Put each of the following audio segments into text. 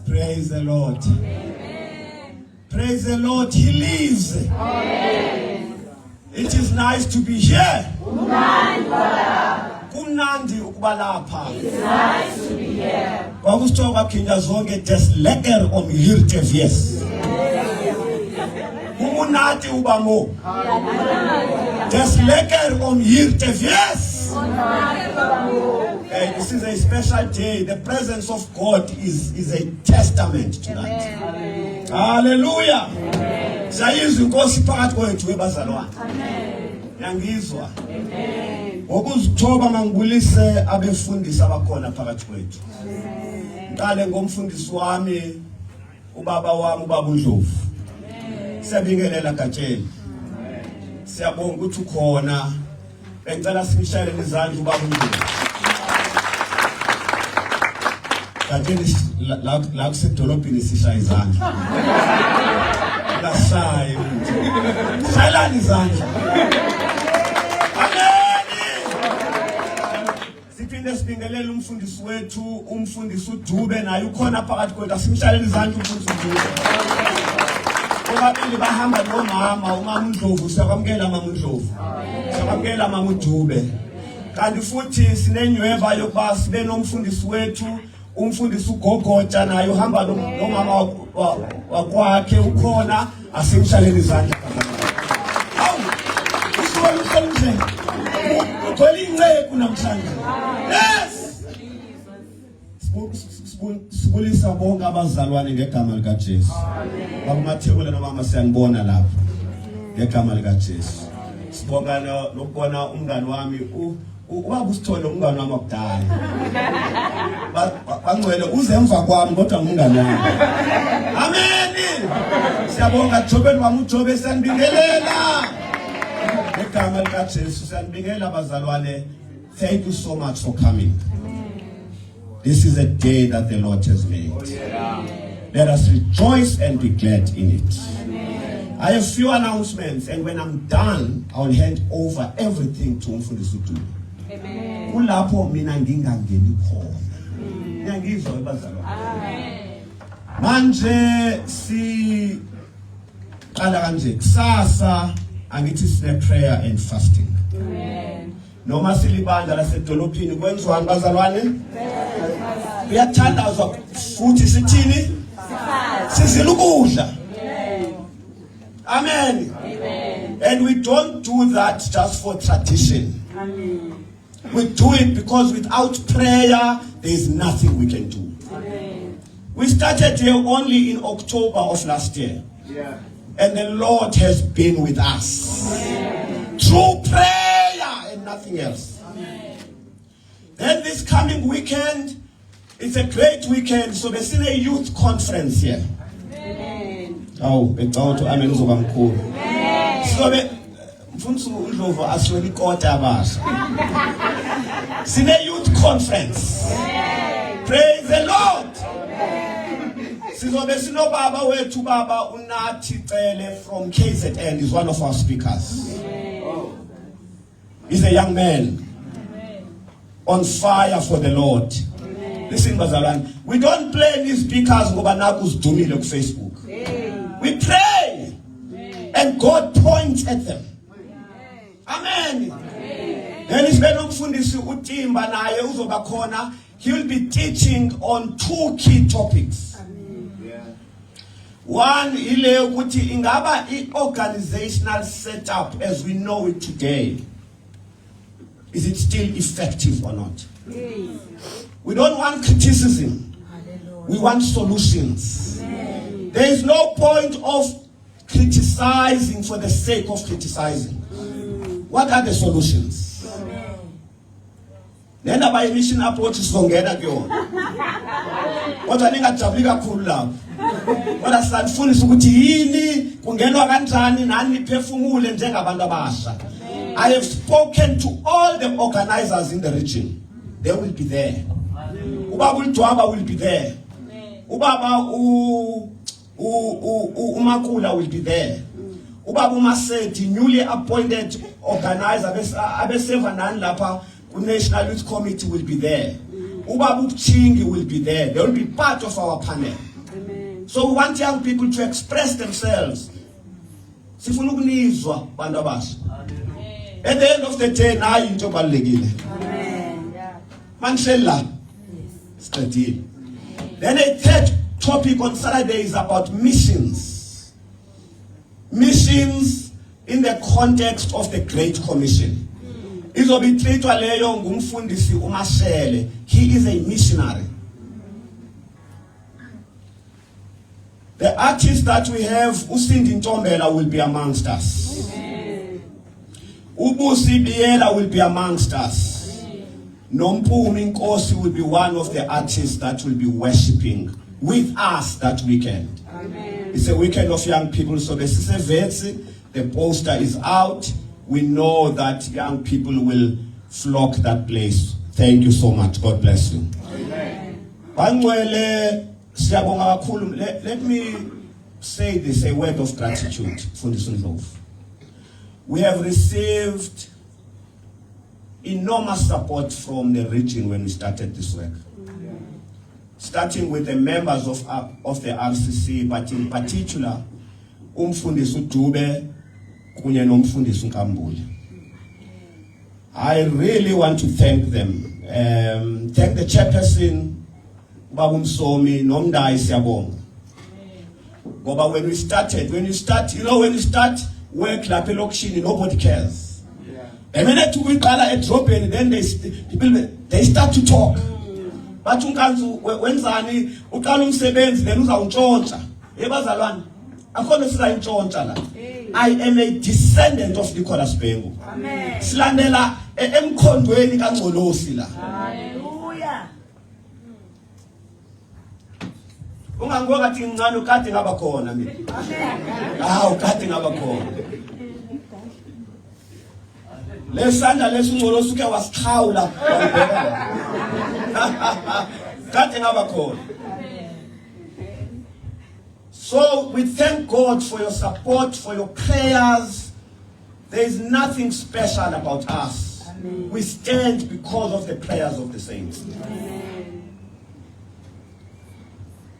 Praise the Lord. Praise the Lord. He lives. It is nice to be here. Kumnandi ukuba lapha. It's nice to be here. Kwakusithoka phinda zonke des lekker om hier te wees. Umunati uba mo. Des lekker om hier te wees. This is a special day. The presence of God is a testament tonight. Amen. Hallelujah. Sayizwa inkosi phakathi kwethu webazalwane. Amen. Yangizwa. Amen. Ngokuzithoba mangibulise abefundisi abakhona phakathi kwethu. Amen. Ngale ngomfundisi wami ubaba wami ubaba uNdlovu. Siyabingelela Gatsheni. Siyabonga ukuthi ukhona. Bengicela simshayele izandla ubaba uNdlovu. Gatsheni la kusedolobheni sishaya izandla. Lashaye. Shayelani izandla. Siphinde sibingelele umfundisi wethu, umfundisi uDube naye ukhona phakathi kwethu. Asimshayeleni izandla umfundisi uDube. Obabili bahamba nomama, umama uNdlovu, siyakwamukela mama uNdlovu. Siyakwamukela mama uDube. Kanti futhi sinenyweba yokuba sibe nomfundisi wethu, umfundisi uGogoja naye uhamba nomama wakwakhe ukhona. Asimshayeleni izandla. Hawu, usibona nje. Uthole inceku namhlanje. Yes. Sibulisa bonke abazalwane ngegama lika Jesu. Baba Mathebula nomama siyanibona lapha. Ngegama lika Jesu. Sibonga lokubona umngani wami ubaba uSithole umngani wami okudala. Bangcwele uze emva kwami kodwa umngani wami. Amen. Siyabonga Jobeni wami uJobe siyanibingelela. Ngegama lika Jesu siyanibingelela abazalwane. Thank you so much for coming. This is a day that the Lord has made. Let us rejoice and be glad in it. Amen. I have few announcements, and when I'm done, I'll hand over everything to umfundisi uDube. Amen. Kulapho mina ngingangeni khona. Ngiyangizwa abazalwane. Amen. Manje qala kanje kusasa angithi sine prayer and fasting. Amen. Noma silibandla lasedolophini kwenziwani bazalwane? Uyathandazwa futhi sithini? Sizila ukudla. Amen. Amen. And we don't do that just for tradition. Amen. We do it because without prayer there is nothing we can do. Amen. We started here only in October of last year. Yeah. And the Lord has been with us. Amen. Through prayer and nothing else. Amen. Then this coming weekend, it's a great weekend. So there's a youth conference here. Amen. Oh, becaught to amen zobamkhulu. Amen. So mfundisi uNdlovu asweli kota abasha. Sine youth conference. Praise the Lord. Sizobe sinobaba wethu baba uNathi Cele from KZN is one of our speakers. He's a young man on fire for the Lord. Listen bazalwane, we don't play these speakers ngoba naku sidumile ku Facebook. We pray and God points at them. Amen. Then isibe nomfundisi uTimba naye uzoba khona. He will be teaching on two key topics. One, ile ukuthi ingaba i-organizational setup as we know it today, is it still effective or not? We don't want criticism. We want solutions. There is no point of criticizing for the sake of criticizing. What are the solutions? Nenda by mission approach sizongena kuyona. Kodwa ningajabuli kakhulu lapho. Kodwa sanifundisa ukuthi yini kungenwa kanjani nani niphefumule njengabantu abasha. I have spoken to all the organizers in the region. They will be there. Ubaba uDwaba will be there. Ubaba uMakula will be there. Ubaba uMaseti, newly appointed organizer, abeseva nani lapha National Youth Committee will be there. Ubaba uChingi will be there. They will be part of our panel. Amen. So we want young people to express themselves. Sifuna ukunizwa bantu abasha. At the end of the day, nayo into ebalulekile. Amen. Manshela. Study. Then a third topic on Saturday is about missions. Missions in the context of the Great Commission. Izobithethwa leyo ngumfundisi uMashele. He is a missionary. The artists that we have, Usindi Ntombela will be amongst us. Ubusi Biela will be amongst us. Nompumi Nkosi will be one of the artists that will be worshipping with us that weekend. Amen. It's a weekend of young people, so the poster is out. We know that young people will flock that place. Thank you so much. God bless you. Amen. Let me say this, a word of gratitude for this love. We have received enormous support from the region when we started this work. Starting with the members of the RCC, but in particular, Umfundisi uDube kunye noMfundisi uNkambule. I really want to thank them. Thank the chairperson, Babu Msomi, Nomdai Siyabonga. But when you start work lapha elokishini, nobody cares. The minute we call a drop in, then they start to talk. But unkanzu wenzani uqala umsebenzi then uzawuntshontsha. Yebazalwane, akhona sila intshontsha la. I am a descendant of Nicholas Bengu. Amen. Silandela emkhondweni kaNgcolosi la. Hallelujah. Ungangoka kathi ngicane ukade ngaba khona mina. Ah, ukade ngaba khona. Lesandla lesingcolosi uke wasikhawula. Kade ngaba khona. So we thank God for your support, for your prayers. There is nothing special about us. Amen. We stand because of the prayers of the saints. Amen.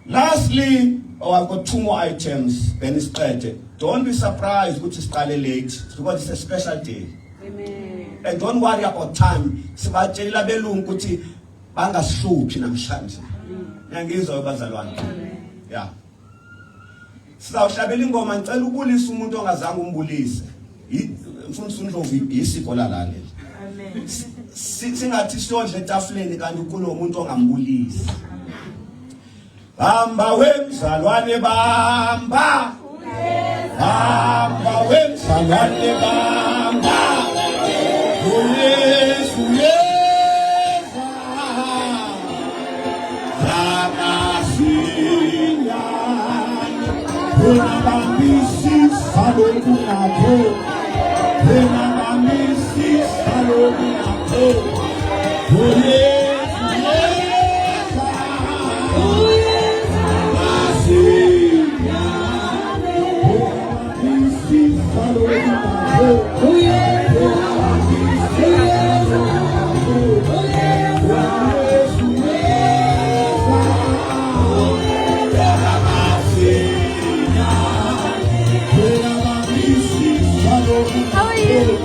Lastly, I've got two more items. Then it's started. Don't be surprised which is kind of late because it's a special day. Amen. And don't worry about time. Sibatshela belungu ukuthi bangashluphi namhlanje. Ngiyangizwa bazalwane. Yeah. Sizawuhlabela ingoma ngicela ubulisa umuntu ongazange umbulise. Mfundisi uNdlovu isiko lalale. Amen. Singathi siyodla etafuleni kanti kunomuntu ongambulisa. Bamba wemzalwane bamba. Bamba wemzalwane bamba. Uyesu yeza. Ramasinya. Unabambisi saloku nako. Unabambisi saloku nako. Uyesu yeza. Ramasinya. Unabambisi saloku nako. How are you?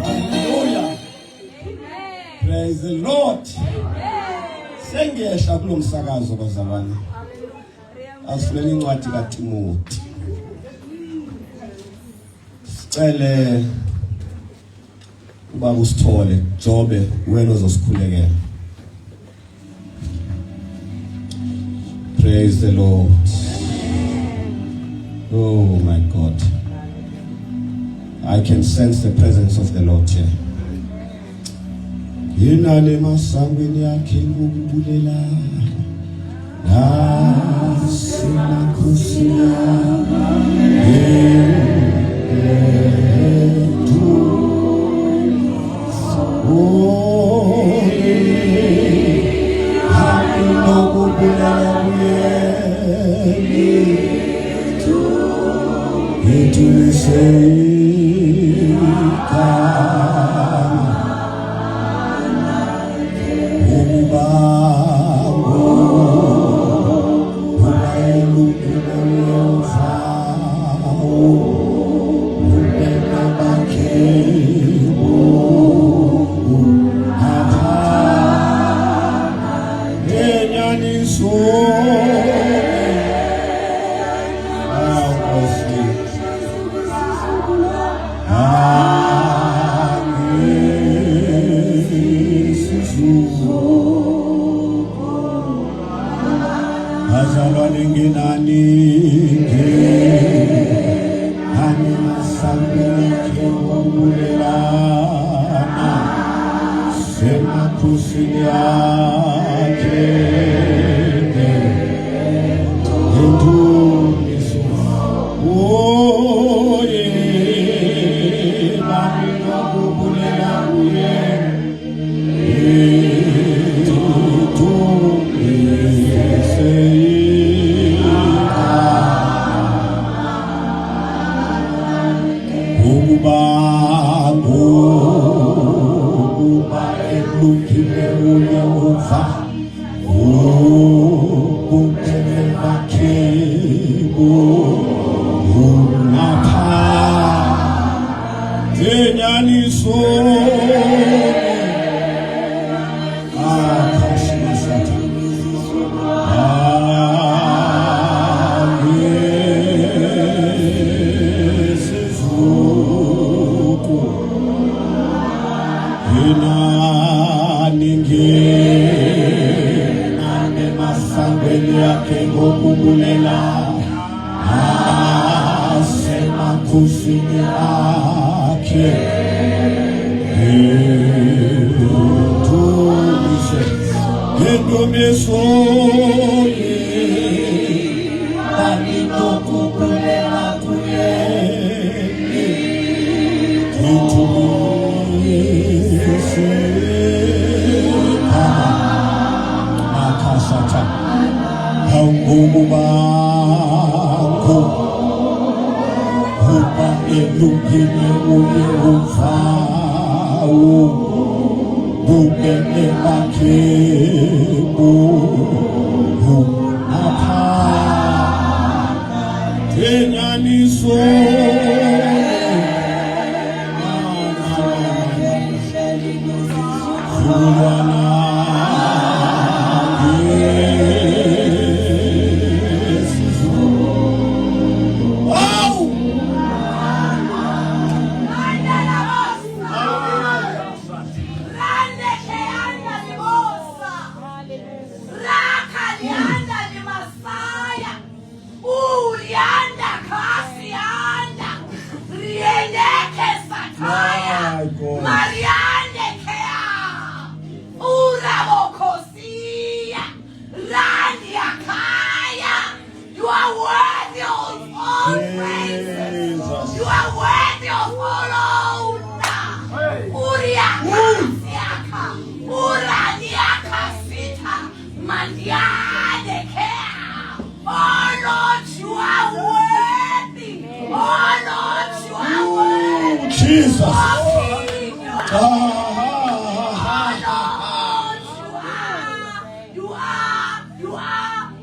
Hallelujah. Praise the Lord. Sengiyesha kulo msakazo bazalwane. Asifune incwadi kaTimothi. Sicele uba usithole Jobe wena ozosikhulekela. Praise the Lord. Oh my God. I can sense the presence of the Lord here. Inale masangweni yakhe ngokubulela. Nasina kusina.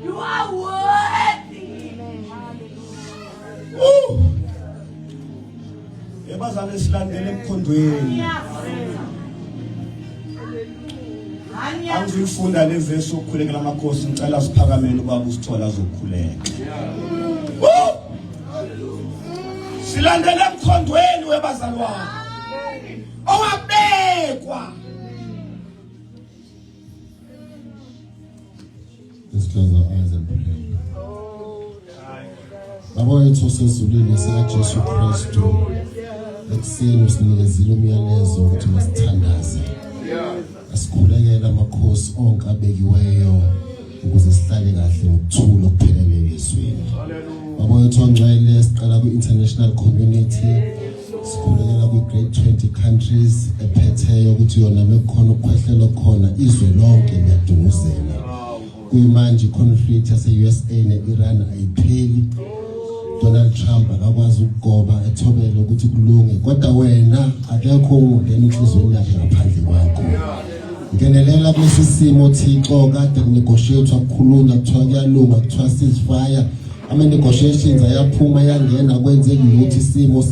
You are worthy. bazane silandele emkhondweni. Angizifunda levesi ukukhulekela amakhosi ngicela siphakameni ubaba usithola azokhuleka. Silandele emkhondweni webazalwane. Owabekwa. Let's close our eyes and pray. Baba wethu osezulwini sikaJesu Kristu, ekuseni usinikezile umyalezo ukuthi masithandaze. Asikhulekela amakhosi onke abekiweyo ukuze sihlale kahle ngokuthula okuphelele ezweni. Baba wethu ongcwele siqala ku-international community, sikhulekela kwi-great 20 countries ephetheyo ukuthi yona bekukhona ukukhwehlela khona izwe lonke liyadunguzela. Kuyimanje conflict yase-USA ne-Iran ayipheli. Donald Trump akakwazi ukugoba ethobele ukuthi kulunge, kodwa wena akekho ungena enhlizweni yakhe ngaphandle kwakho. Ngenelela kulesi simo Thixo kade kunegotiate ukukhuluma kuthiwa kuyalunga kuthiwa ceasefire, ama-negotiations ayaphuma yangena kwenzeki lutho isimo.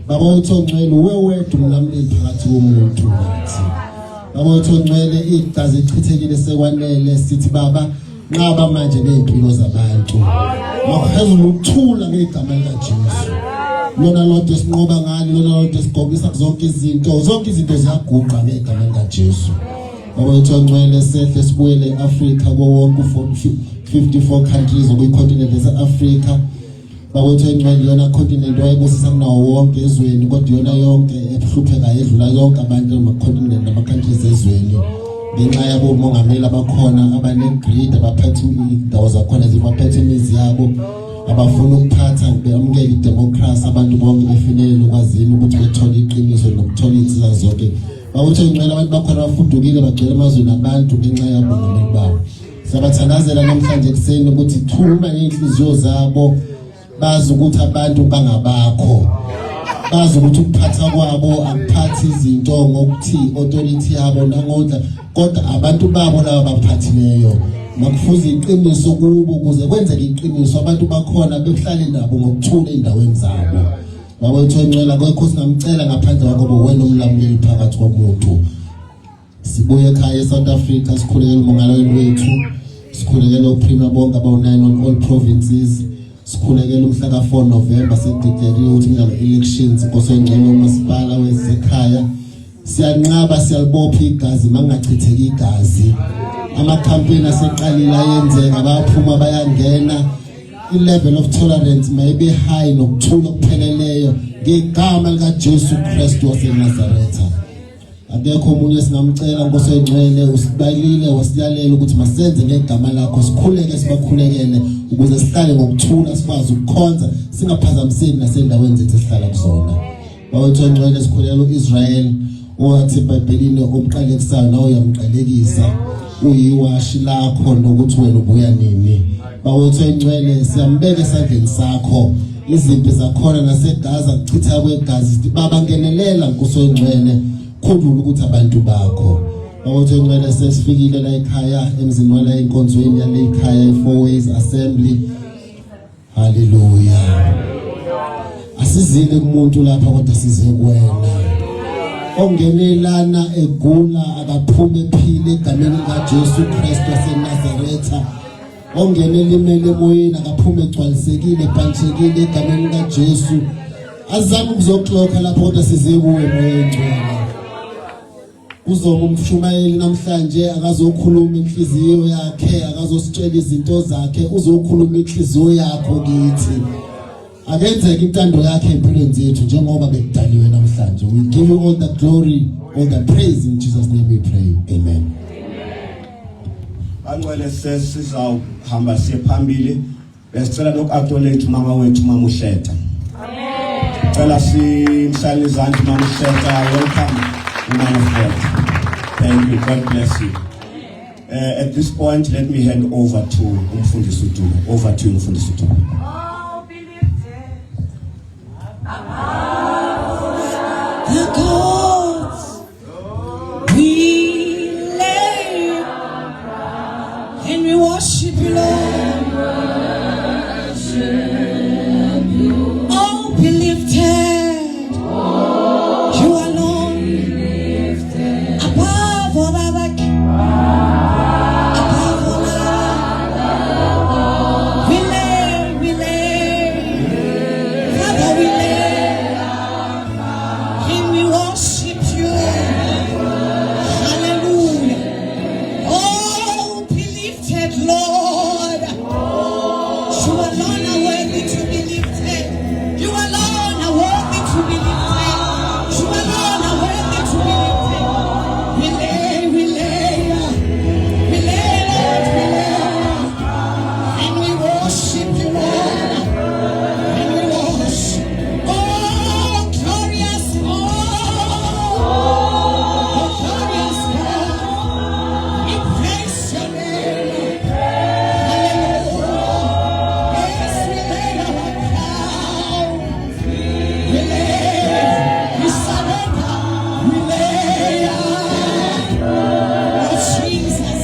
Baba wethu ongcwele uwe wedwa umlamleli phakathi komuntu nathi. Baba wethu ongcwele igazi lichithekile sekwanele, sithi Baba nqaba manje neimpilo zabantu. Makuphezulu ukuthula ngegama likaJesu. Lona lodwa sinqoba ngani, lona lodwa sigobisa zonke izinto ziyaguqa ngegama likaJesu. Baba wethu ongcwele sehle sibuyele eAfrika wonke 54 countries okuyicontinent yase-Afrika. Baba wethu ongcwele yona continent wayebusisa kunawo wonke ezweni, kodwa yona yonke ebuhlupheka edlula yonke abantu ama-continent nama-countries ezweni. Ngenxa yabo umongameli abakhona abanegrid abaphethe indawo zakhona zibaphethe imizi yabo, abafuna ukuphatha beyamukela idemocracy abantu bonke befinyelela ukwazini ukuthi bethole iqiniso nokuthola insiza zonke. Bawuthi ngicela abantu bakhona bafundukile bagcwele amazweni abantu ngenxa yabo umongameli babo. Siyabathandazela namhlanje kuseni ukuthi thuma inhliziyo zabo, bazi ukuthi abantu bangabakho, bazi ukuthi ukuphatha kwabo akuphathi izinto ngokuthi authority yabo nangodla, kodwa abantu babo laba baphathileyo makufuze iqiniso kubo ukuze kwenzeke iqiniso abantu bakhona behlale nabo ngokuthula endaweni zabo. Baba wethu ongcwele kwekho singamcela ngaphandle kwabo wena umlamleli phakathi komuntu. Sibuye ekhaya eSouth Africa sikhulekela umongameli wethu, sikhulekela uPrima bonke abawu9 on all provinces, sikhulekela umhla ka4 November sedeclare ukuthi ngaba elections kosongcwele umasipala wezekhaya. Siyanqaba siyalibopha igazi mangachitheki igazi. Ama-campaign aseqalile ayenzeka bayaphuma bayangena. I-level of tolerance maybe high nokuthula okupheleleyo ngegama likaJesu Kristu waseNazaretha. Akekho umunye singamcela Nkosi engcwele usibalile wasiyalela ukuthi masenze ngegama lakho, sikhuleke sibakhulekele ukuze sihlale ngokuthula sikwazi ukukhonza singaphazamiseki nasendaweni zethu esihlala kuzona. Bawethu engcwele sikhulekela uIsrael owathi eBhayibhelini umqalekisayo nawe uyamqalekisa, uyiwashi lakho nokuthi wena ubuya nini. Bawethu engcwele siyambeka esandleni sakho, izimpi zakhona naseGaza kuchitha kwegazi Baba ngenelela Nkosi engcwele, khumbula ukuthi abantu bakho. Bawethu engcwele sesifikile la ekhaya emzini wala enkonzweni yale ekhaya i4 Ways Assembly. Hallelujah. Asizile kumuntu lapha kodwa size kuwena. Ongenelana egula akaphume ephile egameni likaJesu Kristu waseNazaretha. Ongenele imele emoyeni akaphume egcwalisekile ebhanjekile egameni likaJesu. Azame ukuzoxoka lapho kodwa size kuwe moya engcwele. Uzoba umshumayeli namhlanje akazokhuluma inhliziyo yakhe, akazositshela izinto zakhe, uzokhuluma inhliziyo yakho kithi. Akenzeke intando yakhe empilweni zethu njengoba bekudaliwe namhlanje. We give you all the glory, all the praise in Jesus name we pray. Amen. Angcwele sesizawuhamba siye phambili. Besicela noku-acknowledge mama wethu Mama Uhleta. Amen. Cela simhlale izandla Mama Uhleta. Welcome Mama Uhleta. Thank you. God bless you. At this point, let me hand over to Umfundisi Udumo. Over to you, Umfundisi Udumo. The gods we lay and we worship you, Lord. Oh, be lifted. You alone are worthy to be lifted. You alone are worthy to be lifted. You alone are worthy to be lifted. We lay, Lord, we lay, and we worship you, Lord, and we worship. Oh, glorious God, oh, glorious God, we praise your name. Hallelujah. Yes, we lay our crowns. We surrender. We lay oh, Jesus.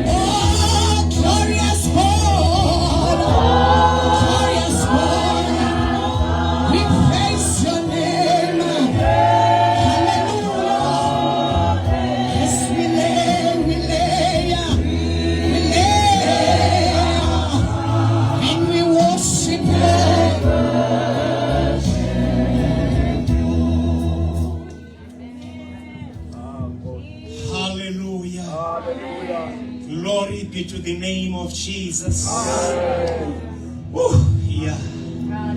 Oh, glorious God. Glorious God. We praise your name. Hallelujah. Yes, we lay. And we worship you. Hallelujah. Glory be to the name of Jesus. Woo, yeah.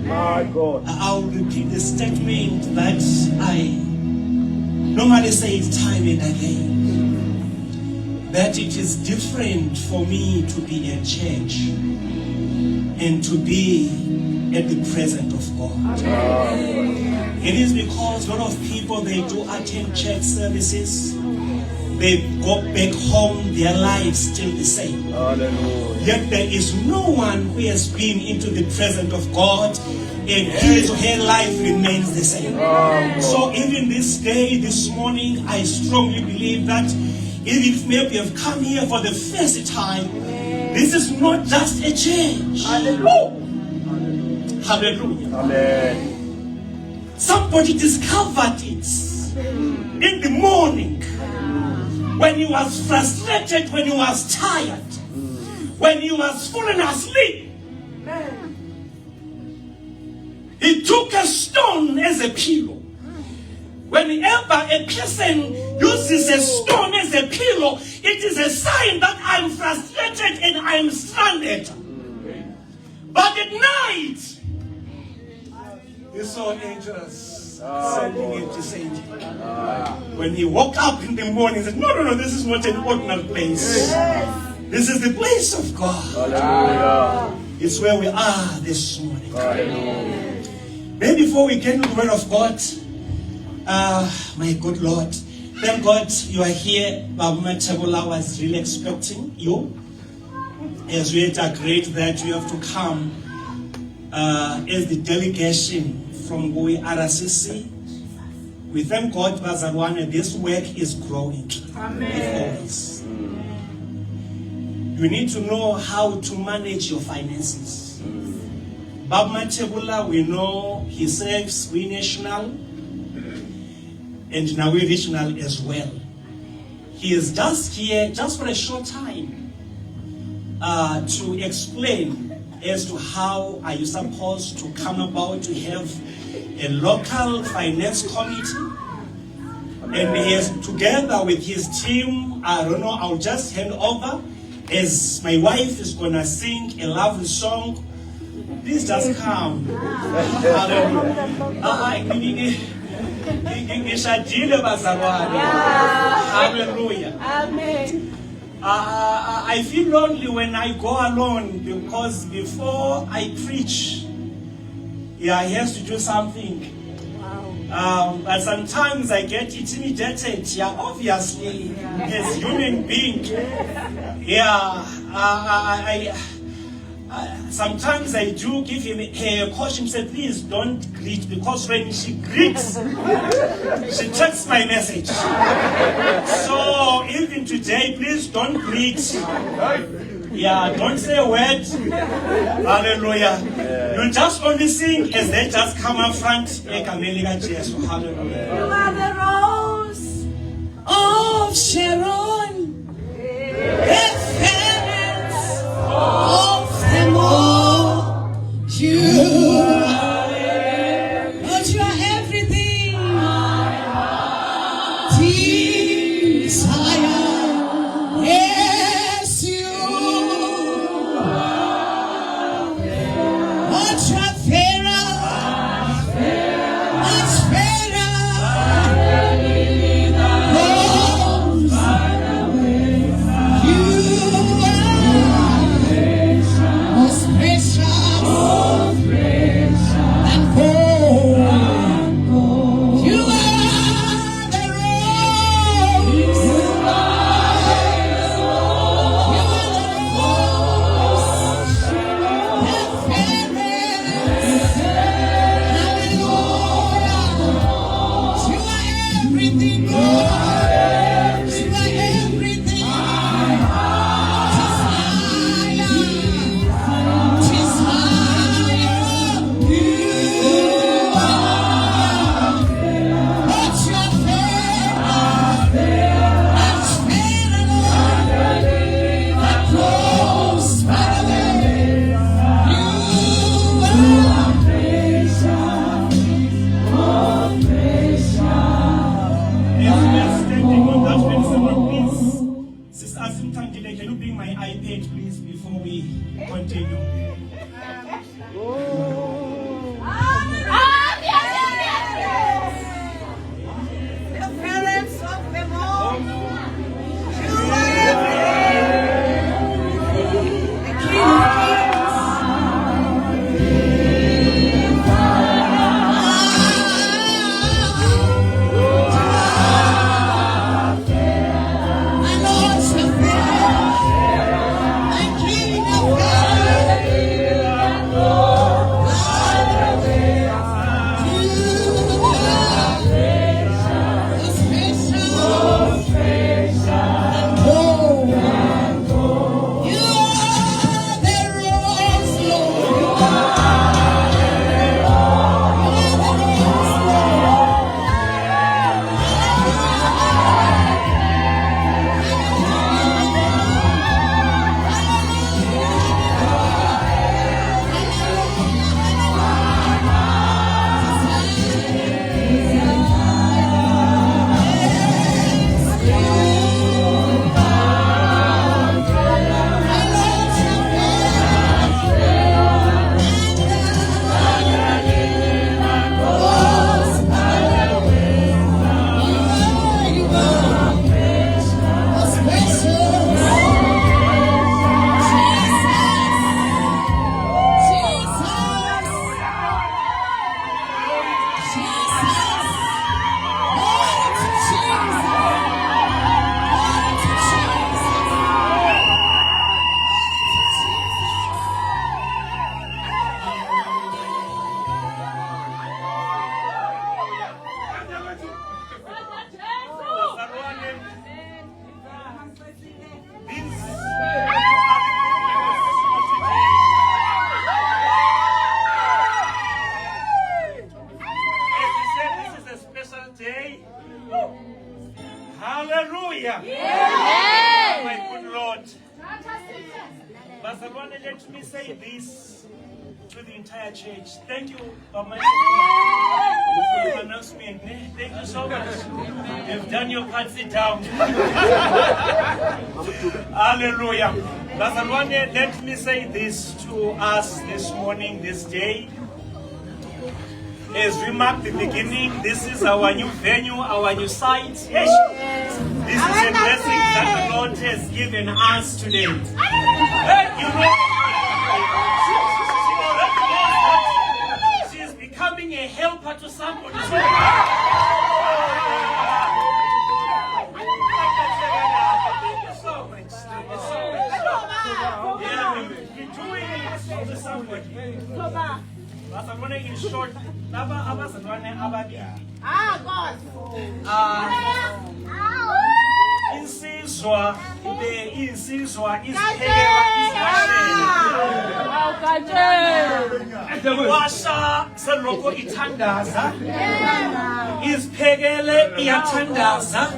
My God. I'll repeat the statement that I normally say it time and again. That it is different for me to be at church and to be at the presence of God. It is because a lot of people, they do attend church services. They go back home, their lives still the same. Hallelujah. Yet there is no one who has been into the presence of God and his or her life remains the same. So even this day, this morning, I strongly believe that even maybe you have come here for the first time, this is not just a change. Hallelujah. Hallelujah. Amen. Somebody discovered it in the morning when he was frustrated, when he was tired, when he was falling asleep. He took a stone as a pillow. Whenever a person uses a stone as a pillow, it is a sign that I'm frustrated and I'm stranded. But at night, he saw angels sending him to Satan. When he woke up in the morning, he said, no, this is not an ordinary place. This is the place of God. Hallelujah. It's where we are this morning. Hallelujah. Maybe before we get into the word of God, my good Lord, thank God you are here. Baba Matebula was really expecting you. As we had agreed that you have to come as the delegation from Goi RCC. We thank God, Bazarwane, this work is growing. Amen. You need to know how to manage your finances. Baba Matebula, we know he serves We National and now We Regional as well. He is just here, just for a short time, to explain as to how are you supposed to come about to have a local finance committee. And he is together with his team. I don't know, I'll just hand over as my wife is going to sing a lovely song. Please just come. Hallelujah. Amen. I feel lonely when I go alone because before I preach, he has to do something. But sometimes I get intimidated. Obviously, as human being. Sometimes I do give him a caution, say, please don't greet, because when she greets, she takes my message. So even today, please don't greet. Don't say a word. Hallelujah. You just only sing as they just come up front. Hallelujah. You are the rose of Sharon, the fairest of them all. You are, Lord, you are everything. Desire, yes, you are. to the entire church. Thank you, Mama, for the announcement. Thank you so much. You've done your part. Sit down. Hallelujah. Let me say this to us this morning, this day. As we mark the beginning, this is our new venue, our new site. Yes. This is a blessing that the Lord has given us today. You know, she is becoming a helper to somebody. Thank you so much. Thank you so much. Yeah, we're doing it to somebody. In short, insizwa washa seloko ithandaza isiphekele iyathandaza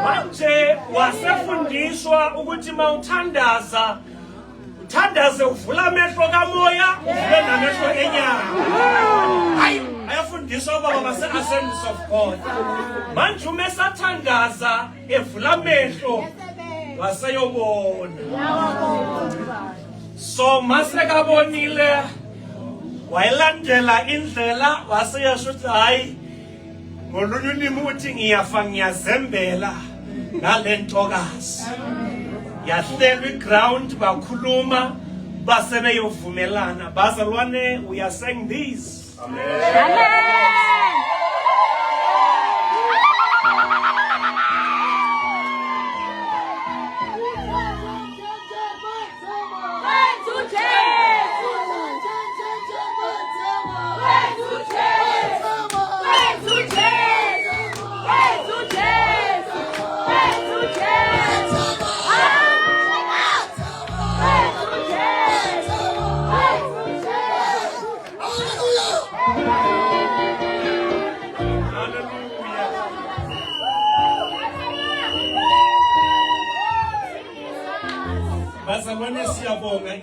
manje wasefundiswa ukuthi mawuthandaza uthandaze uvula amehlo kamoya uvule namehlo enyama. Hayi ayafundiswa baba base-Assemblies of God. Manje umesathandaza evula amehlo waseyobona. So masekabonile wayilandela indlela waseyasho ukuthi hayi ngolunye ulimi uthi ngiyafa ngiyazembela ngale ntokazi. Yahlelwa ground bakhuluma basebeyovumelana. Bazalwane, we are saying this. Amen.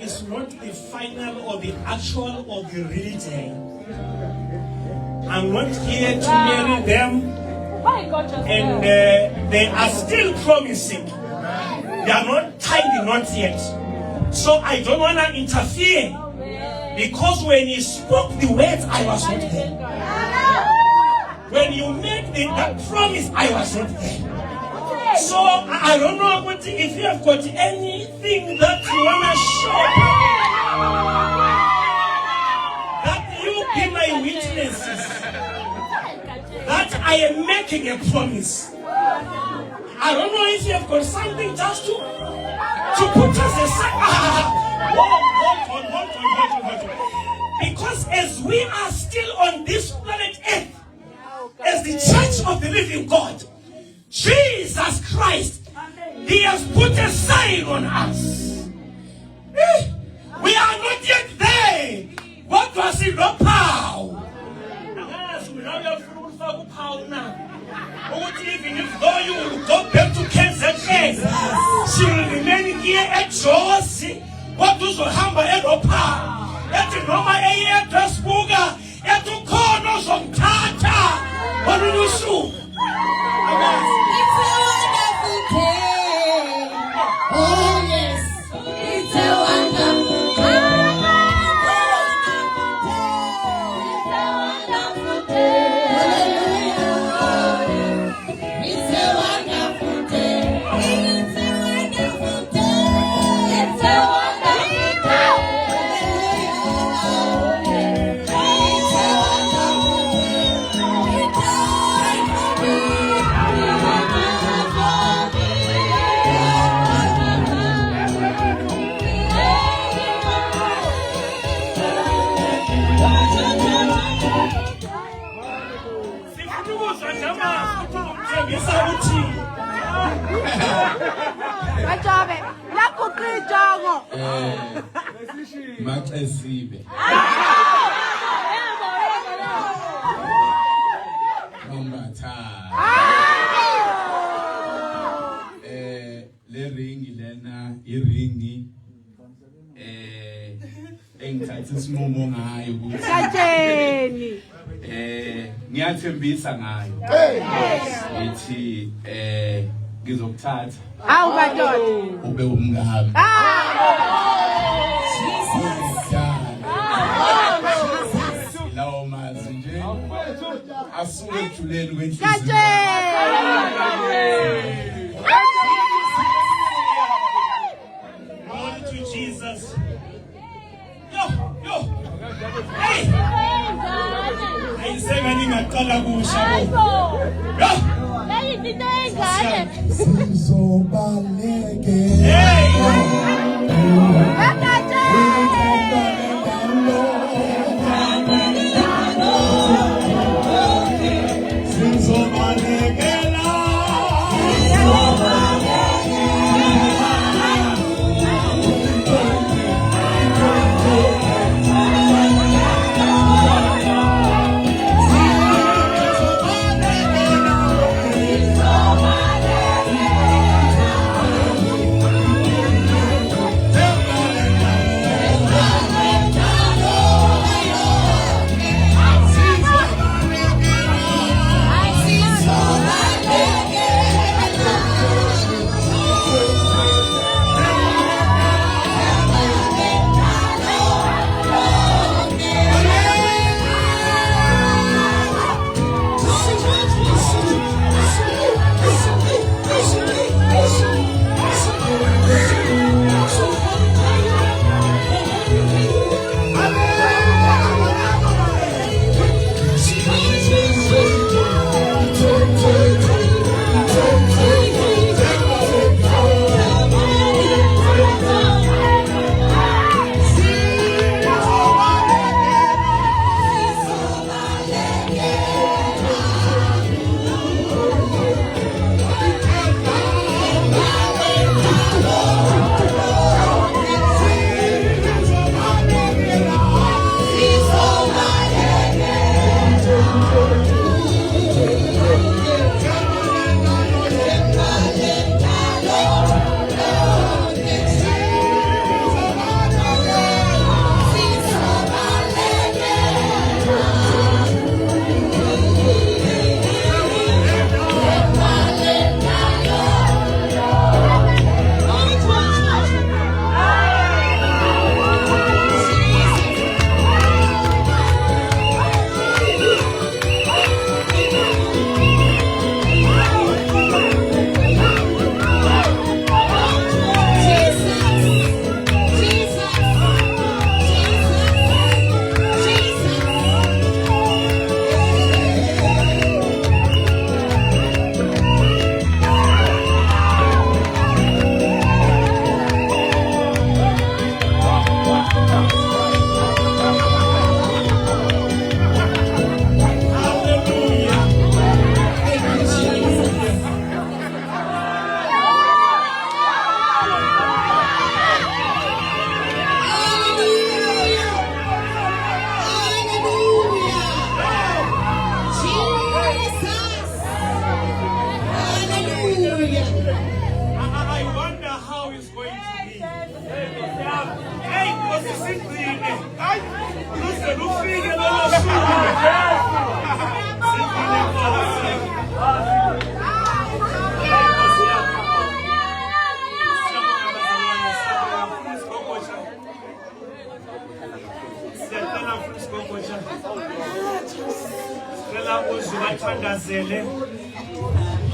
It's not the final or the actual or the real day. I'm not here to marry them, and they are still promising. They are not tied the knots yet. So I don't want to interfere, because when he spoke the words, I was not there. When you made that promise, I was not there. So I don't know if you have got anything that you want to show, that you be my witnesses, that I am making a promise. I don't know if you have got something just to put us aside. Hold on. Because as we are still on this planet Earth, as the church of the living God, Jesus Christ, He has put a sign on us. We are not yet there. What was it? No power. Even if though you will go back to KZN, she will remain here at Josie. What does the hammer at no power? At the Roma A. Dressburger, at the corners of Tata. What do you do? It's a wonderful day. Oh yes, it's a wonderful day. It's a wonderful day. It's a wonderful day. It's a wonderful day. It's a Maxesibe. Le ringi lena iringi engithatha sithathe isinqumo ngayo ukuthi Katsheni. ngiyathembisa ngayo ithi ngizokuthatha Awu madoda. ube umngami lawo mazi nje asuke ejuleni kwenhliziyo Glory to Jesus. Yo. Hey. Ayisengani ngaqala kusha bo. Yo. Sizobaleke Hey.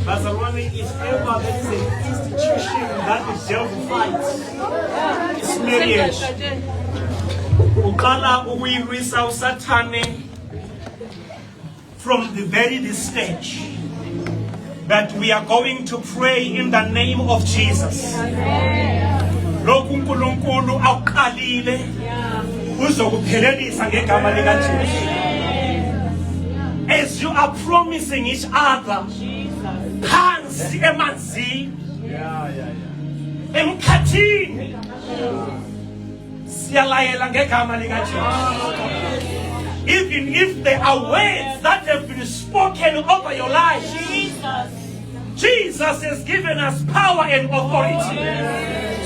Bazalwane, if ever there is an institution that the devil fights, it's marriage. Uqala ukuyirwisa usathane from the very stage. But we are going to pray in the name of Jesus. Lokhu uNkulunkulu awuqalile uzokuphelelisa ngegama lika Jesu. As you are promising each other, phansi emanzini, emkhathini, siyalayela ngegama lika Jesu. Even if there are words that have been spoken over your life, Jesus has given us power and authority.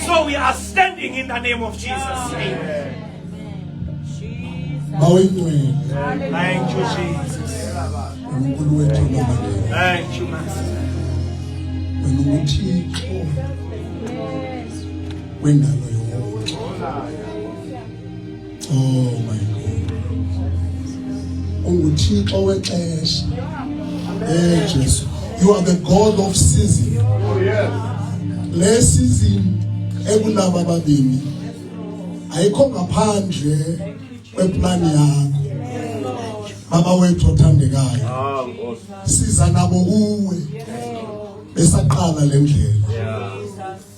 So we are standing in the name of Jesus. Amen. Bawengcwele. Thank you, Jesus. uNkulunkulu wethu nomandla. Thank you, Master. Wena uThixo. Wendalo yonke. Oh my God. UNguThixo wexesha. Jesu. You are the God of season. Oh, yes. Le season ekulaba babini ayikho ngaphandle kweplani yakho. Baba wethu othandekayo. Ah, God. Siza nabo kuwe. Besaqala le ndlela. Yeah.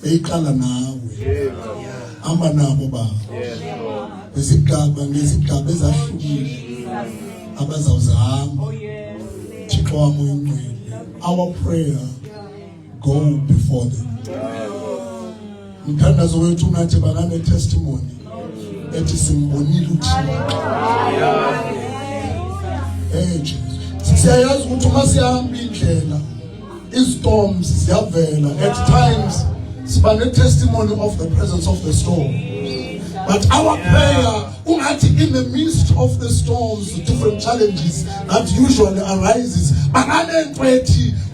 Beyiqala nawe. Yes. Amba nabo baba. Yes, Lord. Bezigaba ngezigaba ezahlukile. Abazawuzahamba. Thixo wami oyingcwele. Our prayer go before them. Mthandazo wethu ungathi bakane testimony ethi simbonile uThixo. Siyayazi ukuthi uma sihamba indlela istorms ziyavela at times siba ne testimony of the presence of the storm. But our prayer, ungathi in the midst of the storms, different challenges that usually arises,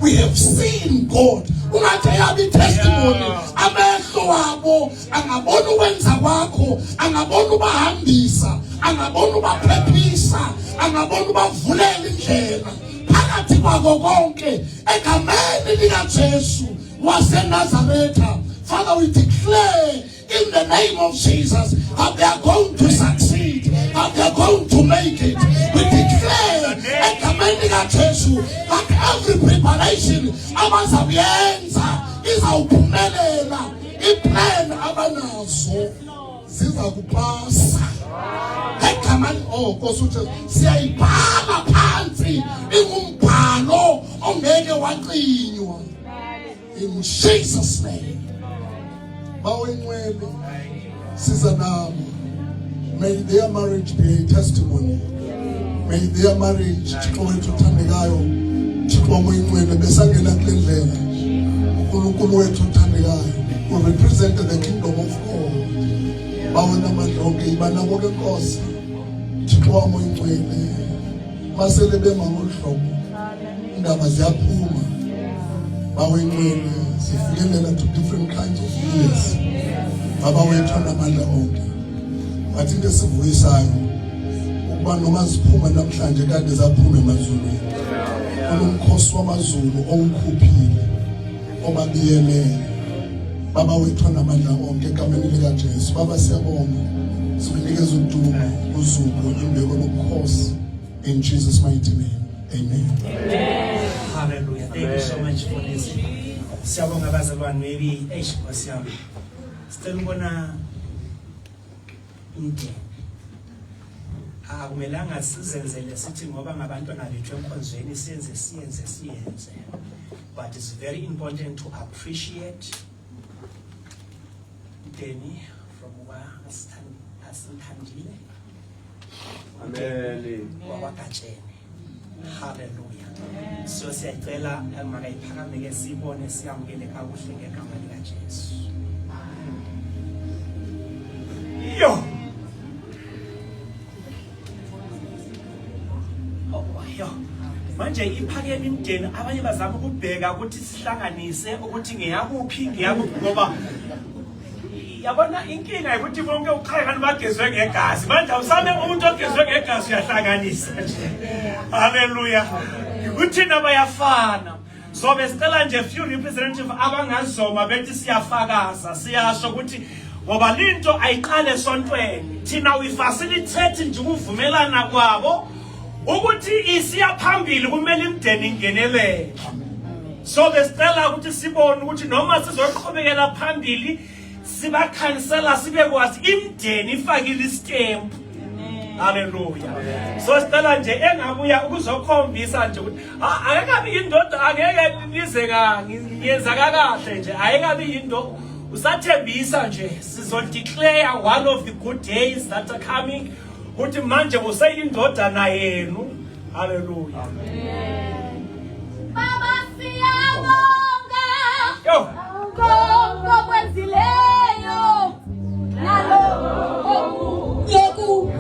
we have seen God. Ungathi yabi testimony, amehlo wabo angabona ukwenza kwakho, angabona ubahambisa, angabona ubaphephisa, angabona ubavulela indlela. Phakathi kwako konke egameni likaJesu waseNazaretha. Father, we declare in the name of Jesus that they are going to succeed, that they are going to make it. We declare that every preparation abazayenza izawuphumelela. Iplan abanazo zizakupasa. Egameni Nkosi siyayibhala phansi ingumbhalo ongeke waqinywa. In Jesus' name. Bawengcwele siza nabo. May their marriage be a testimony. May their marriage Thixo wethu othandekayo, Thixo wengcwele besangena kule ndlela. uNkulunkulu wethu othandekayo will represent the kingdom of God. Bawona amandla ibanabo ke Nkosi. Thixo wengcwele basele bema ngolhlobo. Indaba ziyaphuma. Bawengcwele sifikelela to different kinds of years. Baba wethu namandla onke. Bathi into esivuyisayo ukuba noma siphuma namhlanje kade zaphuma emazulwini. Unomkhosi wamazulu owukhuphile obabiyelele. Baba wethu namandla onke egameni likaJesu. Baba siyabonga. Sinikeza udumo, uzuko, imbeko nobukhosi in Jesus' mighty name. Amen. Hallelujah. Thank you so much for this. Siyabonga bazalwane, maybe Nkosi yami. Sicela ukubona into. Akumelanga sizenzele sithi ngoba ngabantwana bethu enkonzweni siyenze. But it's very important to appreciate Danny from Asintandile. Amen. Hallelujah. So siyacela makayiphakameke sibone siyamukele kakuhle ngegama likaJesu. Yo. Yo. Manje iphakeme imdeni abanye bazama ukubheka ukuthi sihlanganise ukuthi ngiyakuphi ngoba yabona inkinga ukuthi bonke ukhaya kanti bagezwe ngegazi. Manje awusame umuntu ogezwe ngegazi uyahlanganisa. Hallelujah. Uthina bayafana. So besicela nje few representative abangazoma bethi siyafakaza siyasho ukuthi ngoba linto ayiqale esontweni. Thina we facilitate nje ukuvumelana kwabo ukuthi isiya phambili kumele imdeni ingenelele. So besicela ukuthi sibone ukuthi noma sizoqhubekela phambili sibakhansela sibekwazi imdeni ifakile istamp. Hallelujah. So sicela nje engabuya ukuzokhombisa nje ukuthi ayekabi indoda angeke lize ngiyenza kahle nje ayekabi into usathembisa nje sizo declare one of the good days that are coming ukuthi manje useyindoda na yenu. Hallelujah. Baba siyabonga. Yo. Ngokwenzileyo nalo yoku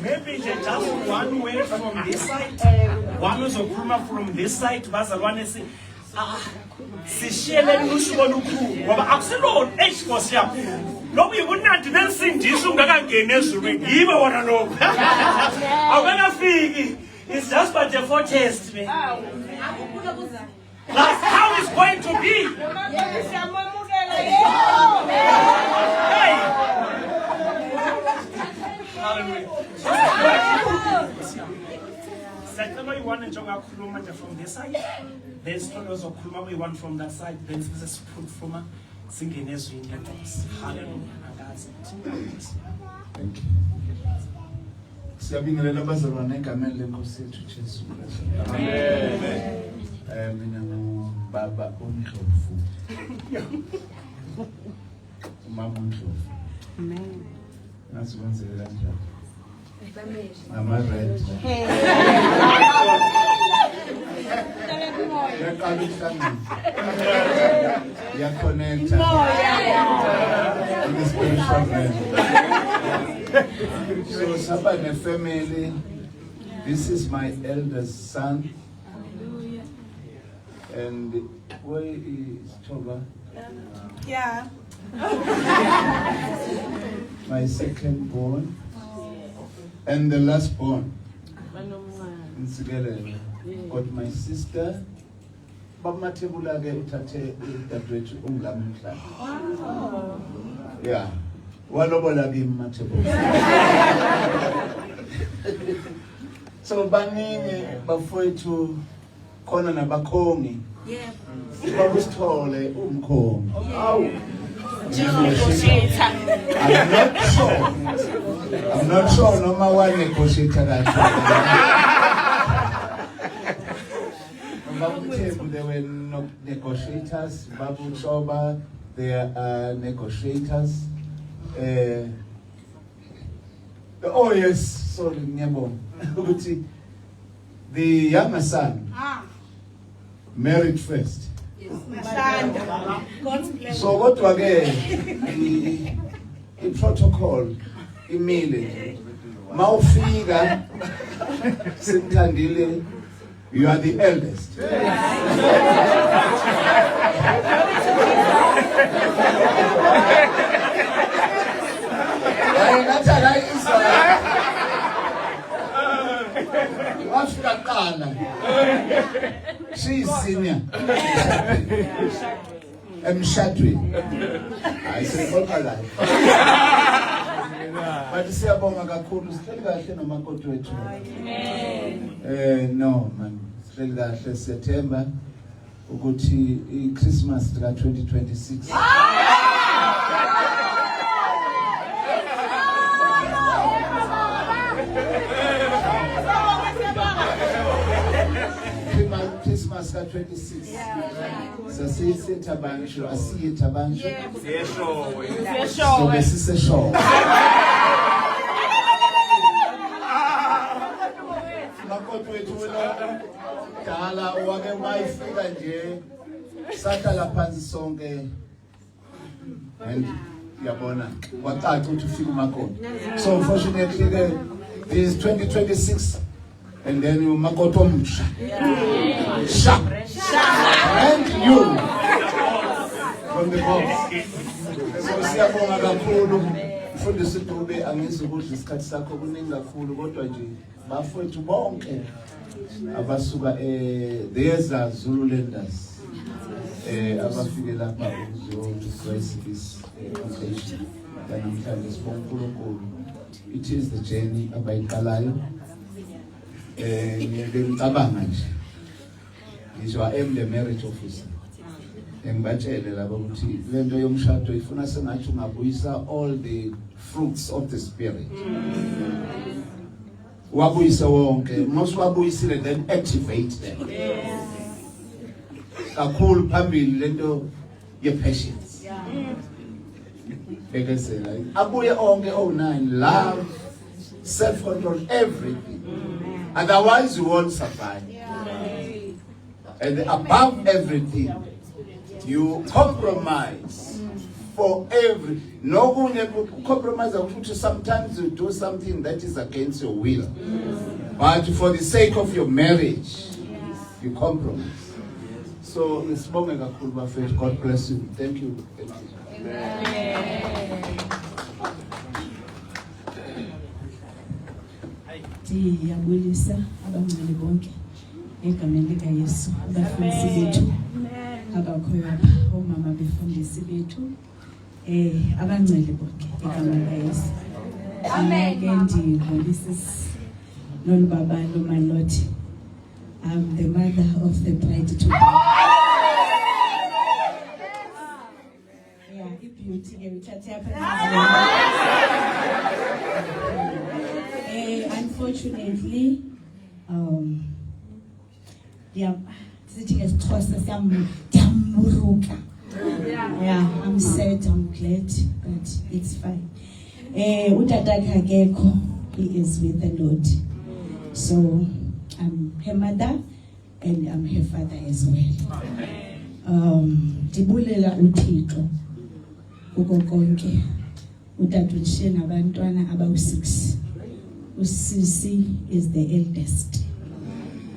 Maybe just one way from this side, one is from this side, bazalwane si sishiyele usuku olukhulu ngoba akusilona Nkosi yami lobu yibunandi nensindiswa ungakangena ezulwini yibe wona lokho awukafiki. It's just but a foretaste me. That's how it's going to be. Hey. Second, you want to from this side, then scholars of Kulma, we want from that side, then there's a spoon from singing as we need. Hallelujah. That's it. Thank you. Siyabingelela abazalwane egameni lenkosi yethu Jesu Kristu. Amen. Mina ngubaba uNdlovu. Umama uNdlovu. Amen. Nasikwenzele kanjani? Ama-red. Yaqala ukuhlangana. Yaconnecta. In the spiritual realm. So saba family. This is my eldest son. And where is Toba? Yeah. My second born. And the last born. Got my sister. Baba Matebula ke uthathe udadewethu uNglamhla. Yeah. Walobola ke Matebula. So baningi bafowethu khona nabakhongi. Yeah. Babusithole umkhongi. Awu. Negotiator. I'm not sure noma wa negotiator kanjani. There were no negotiators. Babu Choba, there are negotiators. Oh yes, sorry, Nyebo. The younger son married first. So what to again? The protocol immediately. Maufiga Sintandile, you are the eldest. She is senior. Emshadweni. I said, "All my life." But siyabonga kakhulu sihleli kahle nomakoti wethu. No man, sihleli kahle September ukuthi iChristmas ka 2026. Christmas ka 26. Sasiye Tabansho, asiye Tabansho. So this is a show. Makoti wethu wena dala wake mayifika nje sahlala phansi sonke and yabona wacaca ukuthi ufika umakoti. So unfortunately this 2026 And then umakoto msha. Sha. And you. From the box. So siyabonga kakhulu. Mfundisi Dube angizukudla isikhathi sakho kuningi kakhulu kodwa nje bafowethu bonke abasuka there's a Zululanders abafike lapha uzograce this occasion namhlanje sibonga uNkulunkulu. It is the journey abayiqalayo ngicabanga nje ngisho I am the marriage officer engibatshele labo ukuthi lento yomshado ifuna sengathi ungabuyisa all the fruits of the spirit wabuyisa wonke moswabuyisile then activate them kakhulu phambili lento ye patience ekesela abuye onke o9 love self control everything otherwise you won't survive and above everything you compromise for every no compromise ukuthi sometimes you do something that is against your will but for the sake of your marriage you compromise. So nisibonge kakhulu bafethu. God bless you. Thank you. Ndiyabulisa abangcwele bonke egameni lika Yesu abafundisi bethu abakhoyo apha omama befundisi bethu abangcwele bonke egameni lika Yesu. Amen. Ndiyabulisa nolubaba loMalothi. I'm the mother of the bride to be. Yeah, beauty unfortunately, yeah, I'm sad, I'm glad, but it's fine. He is with the Lord. So I'm her mother and I'm her father as well. Ndibulela uThixo ukonke utata uNshe nabantwana abawu6. Usisi is the eldest.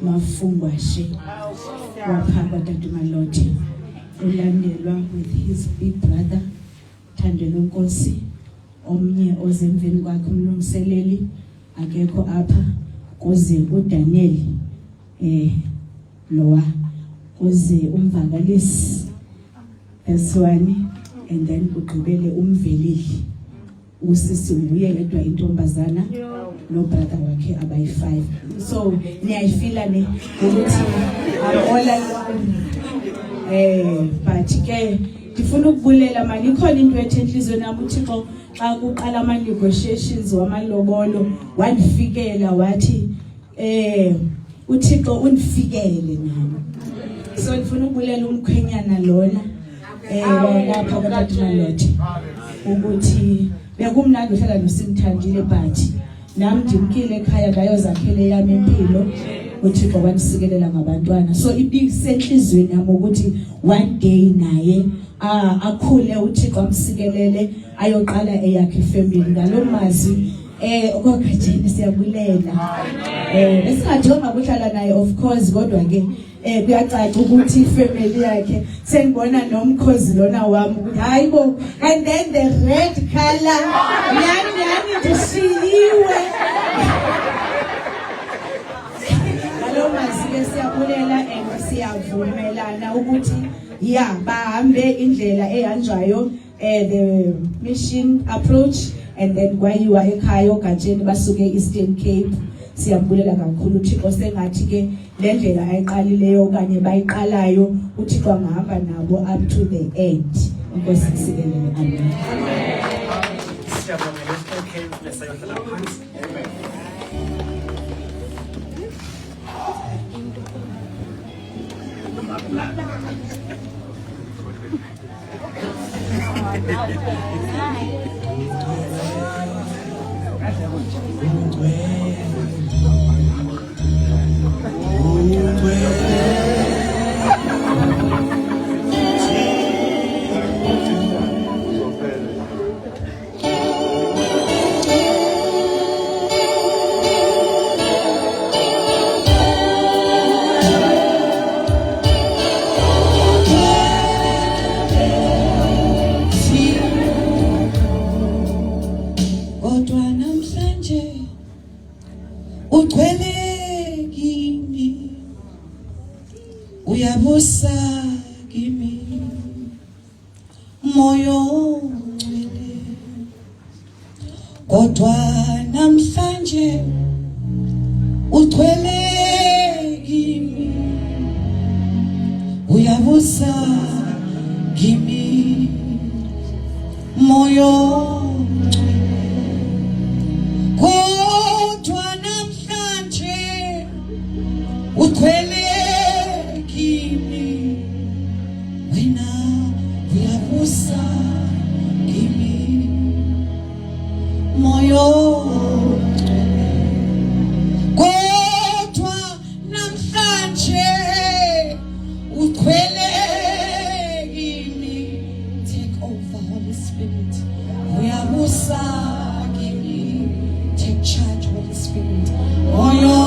Mafungwashe wapha kwatata uMalothi ulandelwa with his big brother Thandelo Nkosi omnye ozemveni kwakhe umlungiseleli akekho apha kuze uDaniel Loa kuze umvakalisi that's one and then ugqibele umveleli usisi nguye yedwa intombazana no brother wakhe abayi5 so niyayifila ne ukuthi all alone but ke ndifuna ukubulela mali ikhona into ethe enhliziyo nami uThixo xa kuqala ama negotiations wamalobolo wandifikela wathi uThixo undifikele nami so ndifuna ukubulela umkhwenyana lona lapha kwaTata uMalothi ukuthi bekumnandi uhlala noSimthandile but nami ndimkile ekhaya ngayozakhele yami impilo uThixo wandisikelela ngabantwana so ibisenhlizweni yami ukuthi one day naye akhule uThixo amsikelele ayoqala eyakhe family ngalomazi okugajeni siyabulela esingajonga ukuhlala naye of course kodwa ke kuyacaca ukuthi family yakhe sengibona nomkhozi lona wami ukuthi hayibo and then the red color yani ndishiliwe ngalomazi ke siyabulela and siyavumelana ukuthi yeah bahambe indlela ehanjwayo the mission approach and then kwayiwa ekhaya ogajeni basuke Eastern Cape siyabulela kakhulu uThixo sengathi ke le ndlela ayiqalileyo kanye bayiqalayo uThixo angahamba nabo up to the end inkosi isikelele amen siyabonga lesiphokheni lesayodla phansi amen uyabusa kimi moyo ongcwele kodwa namhlanje uthwele kimi uyabusa kimi moyo ongcwele kodwa namhlanje uthwele kimi wena uyabusa kimi moyo ongcwele kodwa namhlanje uthwele kimi. Take over, Holy Spirit. Uyabusa kimi. Take charge, Holy Spirit. Moyo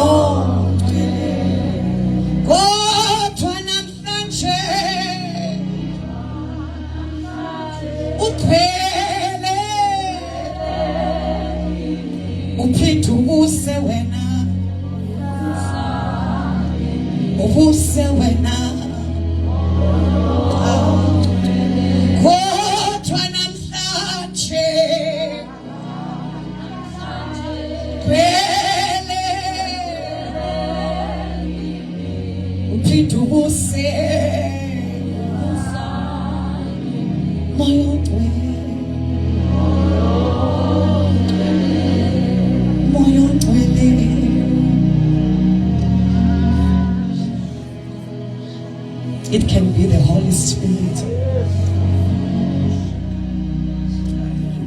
ongcwele kodwa namhlanje uthwele uphinde ubuse wena ubuse wena kodwa namhlanje uthwele uphinde ubuse moyo ongcwele moyo ongcwele. It can be the Holy Spirit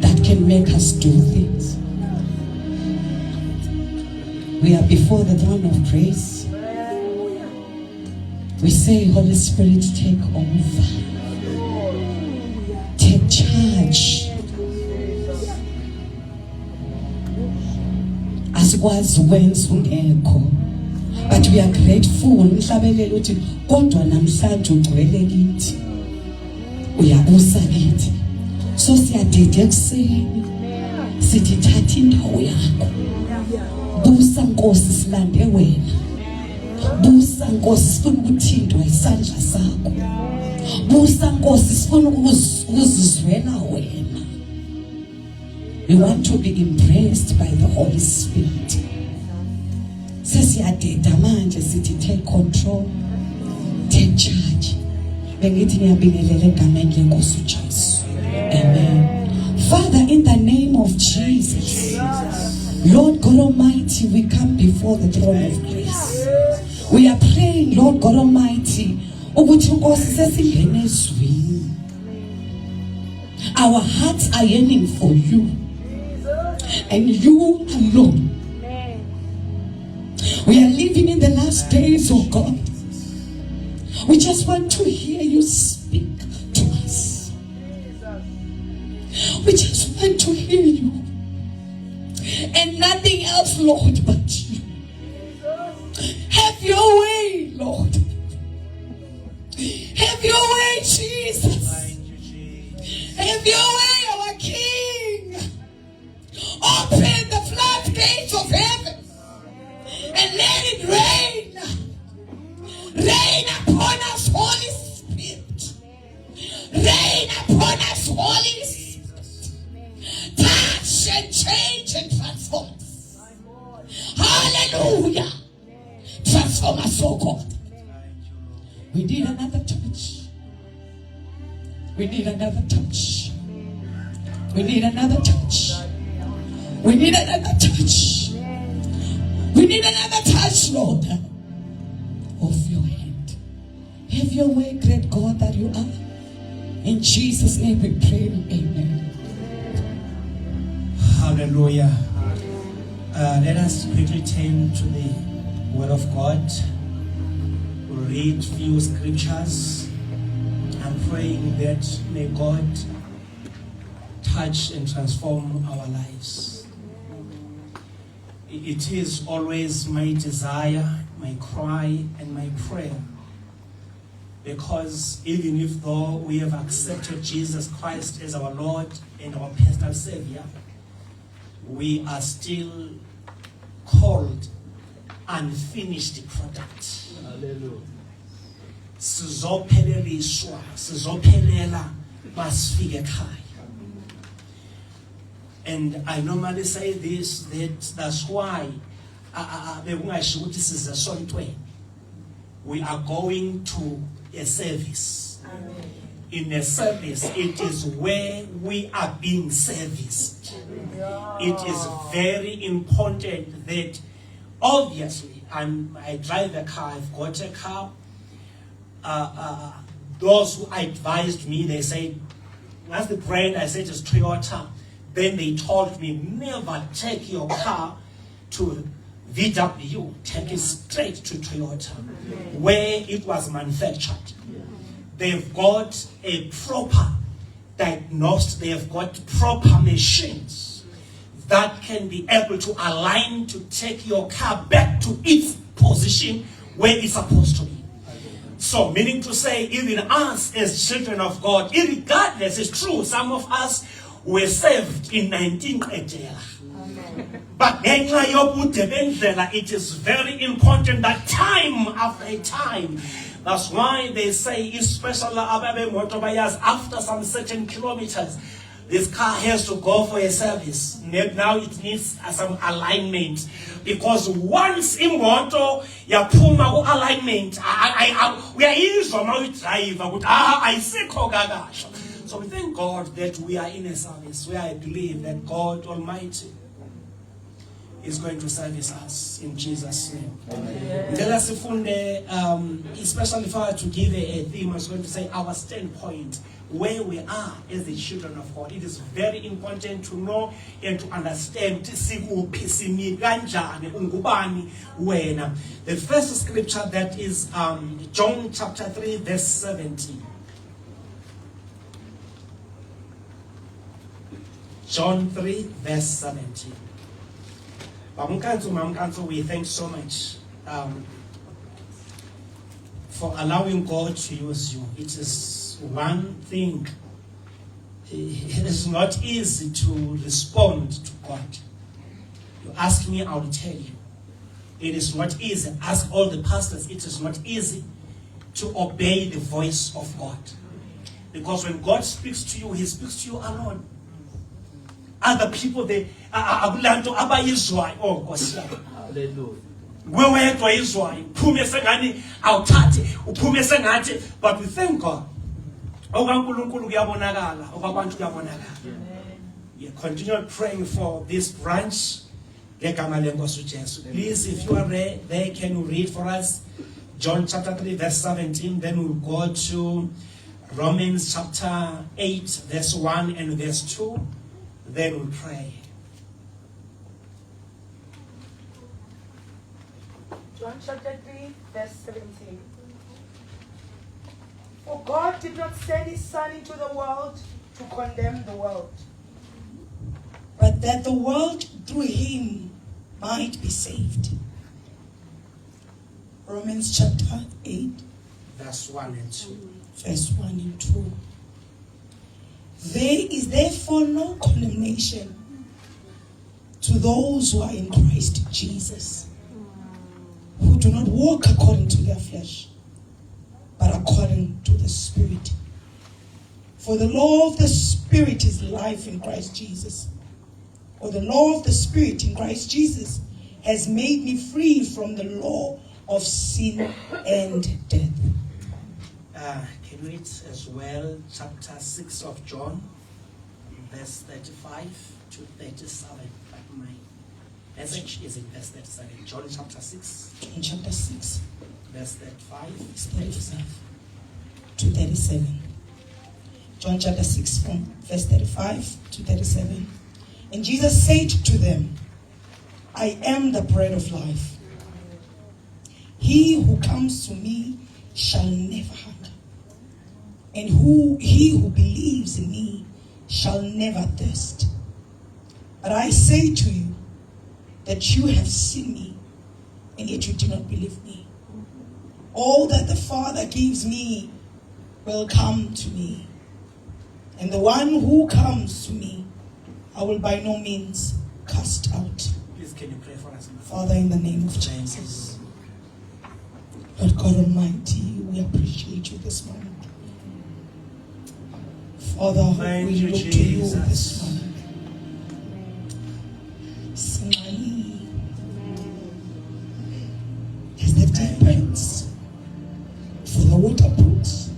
that can make us do things. We are before the throne of grace. We say, Holy Spirit, take over. Take charge. Asikwazi ukwenza ungekho. But we are grateful. Ngihlabelele uthi kodwa namhlanje ugcwele kithi. Uyabusa kithi. So siyadede ekuseni. Sithi thatha indawo yakho. Busa Nkosi silande wena. Busa Nkosi sifuna ukuthintwa isandla sakho. Busa Nkosi sifuna ukuzizwela wena. We want to be embraced by the Holy Spirit. Sesiyadeda manje sithi take control, take charge. Bengithi ngiyabingelela egameni lenkosi uJesu. Amen. Father, in the name of Jesus, Lord God Almighty, we come before the throne of grace. We are praying, Lord God Almighty, ukuthi Nkosi sesingene ezweni. Our hearts are yearning for you and you alone. We are living in the last days, oh God. We just want to hear you speak to us. We just want to hear you. And nothing else, Lord, but you. Have your way, Lord. Have your way, Jesus. Have your way, our King. Open the floodgates of heaven and let it rain. Rain upon us, Holy Spirit. Rain upon us, Holy Spirit. Touch and change and transform us. Hallelujah. Transform us, oh God. We need another touch. We need another touch. We need another touch. We need another touch. We need another touch, Lord, of your hand. Have your way, great God that you are. In Jesus' name we pray. Amen. Hallelujah. Let us quickly turn to the Word of God. We'll read few scriptures. I'm praying that may God touch and transform our lives. It is always my desire, my cry, and my prayer. Because even if though we have accepted Jesus Christ as our Lord and our personal Savior, we are still called unfinished product. Hallelujah. sizopheleliswa sizophelela masifike ekhaya. And I normally say this, that's why bekungasho ukuthi size esontweni. We are going to a service. In a service, it is where we are being serviced. It is very important that, obviously, I drive a car, I've got a car. Those who advised me, they said, what's the brand? I said it's Toyota. Then they told me, never take your car to VW, take it straight to Toyota, where it was manufactured. They've got a proper diagnosed, they've got proper machines that can be able to align to take your car back to its position where it's supposed to be. So, meaning to say, even us as children of God, irregardless, it's true, some of us were saved in 1980. But it is very important that time after time. That's why they say, especially after some certain kilometers, this car has to go for a service. Now it needs some alignment. Because once in moto, ya puma alignment, we are in some drive. I say kogagasha. So we thank God that we are in a service where I believe that God Almighty is going to service us in Jesus' name. Especially if I were to give a theme, I was going to say our standpoint, where we are as the children of God. It is very important to know and to understand the first scripture, that is John chapter 3 verse 17. John 3 verse 17. Mamkanzo, we thank so much for allowing God to use you. It is one thing. It is not easy to respond to God. You ask me, I will tell you. It is not easy. Ask all the pastors. It is not easy to obey the voice of God. Because when God speaks to you, He speaks to you alone. Other people, they akulanto abayizwayo. Oh, Nkosi. Hallelujah. Wewedwa izwayo. Uphume sengani awuthathe, uphume sengathi, but we thank God. OkaNkulunkulu kuyabonakala, okwabantu kuyabonakala. We continue praying for this branch. Please, if you are there, can you read for us John chapter 3 verse 17? Then we'll go to Romans chapter 8 verse 1 and verse 2. Then we'll pray. John chapter 3, verse 17. For God did not send His Son into the world to condemn the world, but that the world through Him might be saved. Romans chapter 8, Verse 1 and 2. verse 1 and 2. There is therefore no condemnation to those who are in Christ Jesus, who do not walk according to their flesh, but according to the Spirit. For the law of the Spirit is life in Christ Jesus. For the law of the Spirit in Christ Jesus has made me free from the law of sin and death. Can we read as well chapter 6 of John, verse 35 to 37? But my message is in verse 37. John chapter 6. John chapter 6, Verse 35. verse 35 to 37. John chapter 6 from verse 35 to 37. And Jesus said to them, I am the bread of life. He who comes to me shall never hunger. And he who believes in me shall never thirst. But I say to you that you have seen me, and yet you do not believe me. All that the Father gives me will come to me. And the one who comes to me, I will by no means cast out. Please, can you pray for us? Father, in the name of Jesus, Lord God Almighty, we we appreciate you this morning. Father, Thank we you, look to you Jesus. this morning. Sinai, as the deep ends for the water brooks,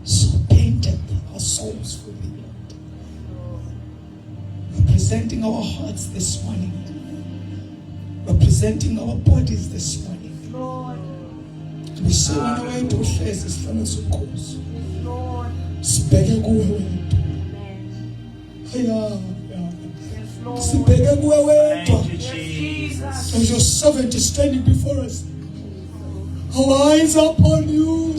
so painted our souls for thee, Lord. Representing our hearts this morning, representing our bodies this morning. We say when we went to face this from us, of course. Sibheke kuwe wedwa. Sibheke kuwe wedwa. Thank you, Jesus. As your servant is standing before us, our eyes are upon you.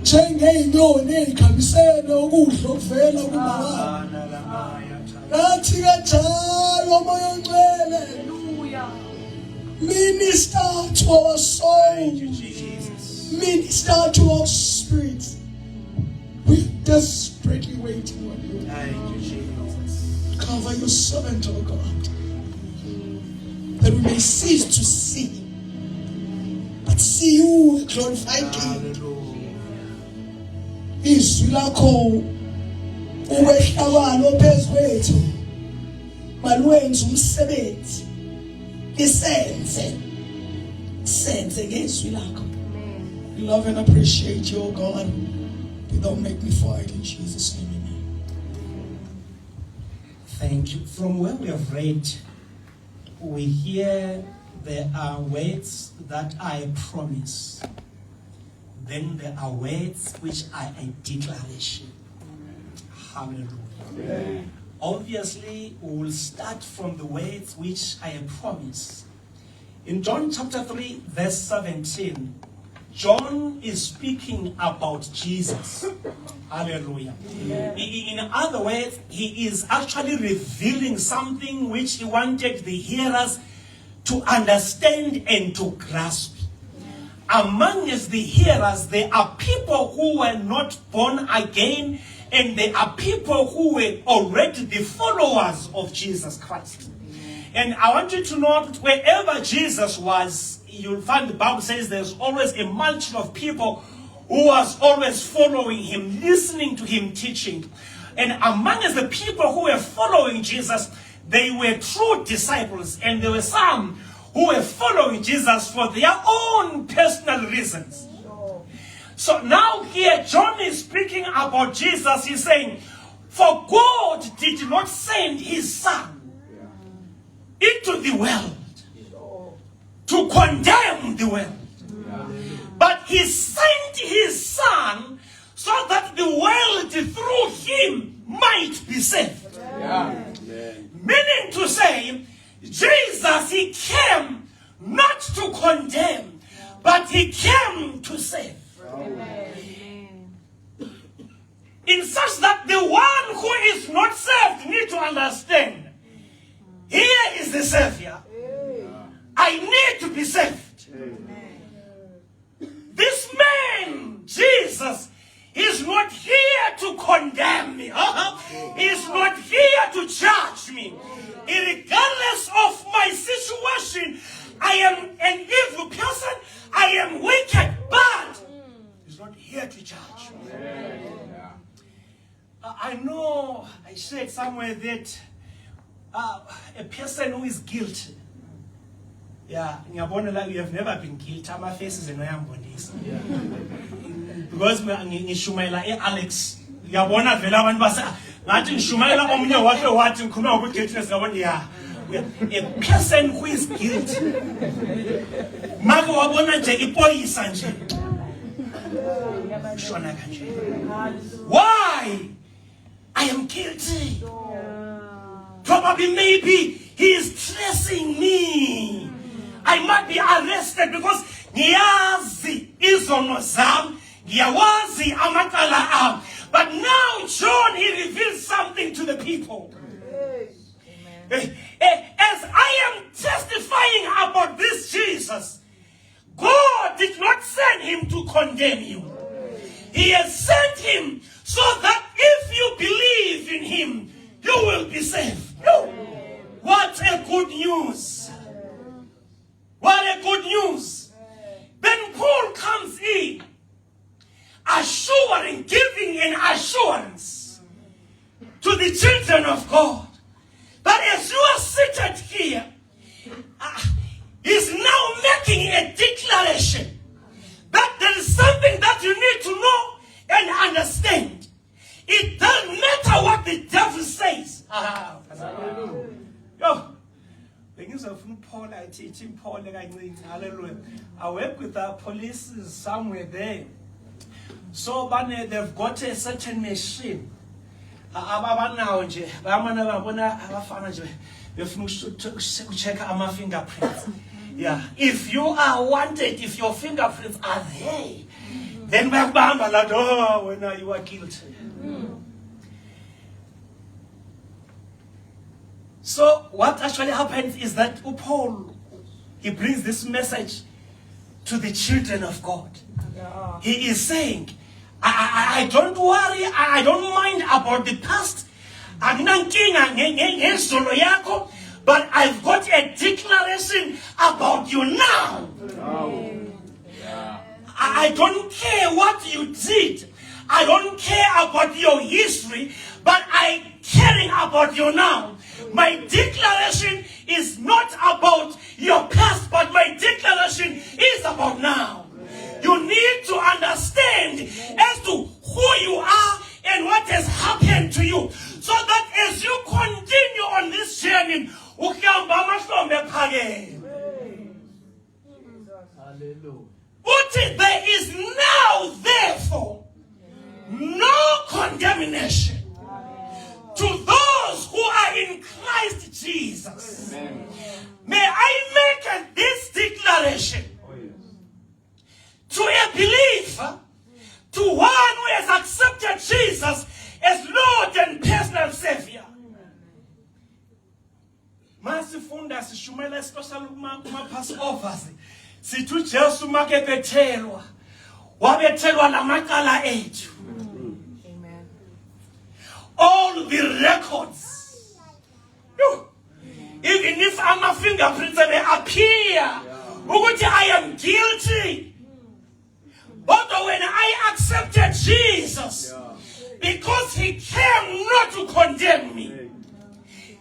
Njengey'nyoni ey'khamisene ukudla okuvela kuBaba. Nathi kanjalo Moya Ongcwele. Minister to our Thank you, souls. Jesus. Minister to our spirits. We're desperately waiting on you. Thank you, Jesus. Cover your servant, oh God, that we may cease to see, but see you, a glorified King. Hallelujah. Izwi lakho ukwehlakalo phezu kwethu maluwenze umsebenzi isenze ngezwi lakho. We love and appreciate you, oh God. Don't make me fight in Jesus' name. Amen. Thank you. From where we have read, we hear there are words that are a promise. Then there are words which are a declaration. Hallelujah. Amen. Obviously, we will start from the words which are a promise. In John chapter 3, verse 17, John is speaking about Jesus. Hallelujah. In other words, he is actually revealing something which he wanted the hearers to understand and to grasp. Amongst the hearers, there are people who were not born again, and there are people who were already the followers of Jesus Christ. And I want you to note, wherever Jesus was, you'll find the Bible says there's always a multitude of people who was always following him, listening to him teaching. And amongst the people who were following Jesus, they were true disciples, and there were some who were following Jesus for their own personal reasons. So now here John is speaking about Jesus. He's saying, for God did not send his son into the world to condemn the world, but he sent his son so that the world through him might be saved. Meaning to say, Jesus, he came not to condemn, but he came to save. In such that the one who is not saved need to understand, here is the Savior. I need to be saved. This man, Jesus, is not here to condemn me. He's not here to judge me. Regardless of my situation, I am an evil person, I am wicked, but he's not here to judge me. I know I said somewhere that a person who is guilty, ngiyabona like you have never been guilty, ama faces enoyambonisa. Because ngishumayela Alex, ngiyabona vele abantu basa ngathi ngishumayela omunye wakhe wathi ngikhuluma ngokuthi guiltiness, ngiyabona a person who is guilty. Make wabona nje ipoyisa nje. Shona kanje. Why? I am guilty. Probably, maybe he is tracing me. I might be arrested because ngiyazi izono zami, ngiyawazi amacala ami. But now John, he reveals something to the people. As I am testifying about this Jesus, God did not send him to condemn you. He has sent him so that if you believe in him, you will be saved. What a good news. What a good news. Then Hallelujah. I work with the police somewhere there. So they've got a certain machine. Check our fingerprints. Yeah. If you are wanted, if your fingerprints are there, then when you are guilty. So what actually happens is that Paul, he brings this message to the children of God. He is saying, I don't worry, I don't mind about the past. But I've got a declaration about you now. I don't care what you did. I don't care about your history, but I'm caring about you now. My declaration is not about your past, but my declaration is about now. You need to understand as to who you are and what has happened to you, so that as you continue on this journey, there is now, therefore, no condemnation to those who are in Christ Jesus. Amen. May I make this declaration to a believer, to one who has accepted Jesus as Lord and personal Savior. Masifunda sishumela especially kuma-Passovers. Sithi Jesu make bethelwa. Wabethelwa namacala ethu. Amen. All the records. Even if my fingerprints may appear, ukuthi I am guilty. But when I accepted Jesus, because he came not to condemn me,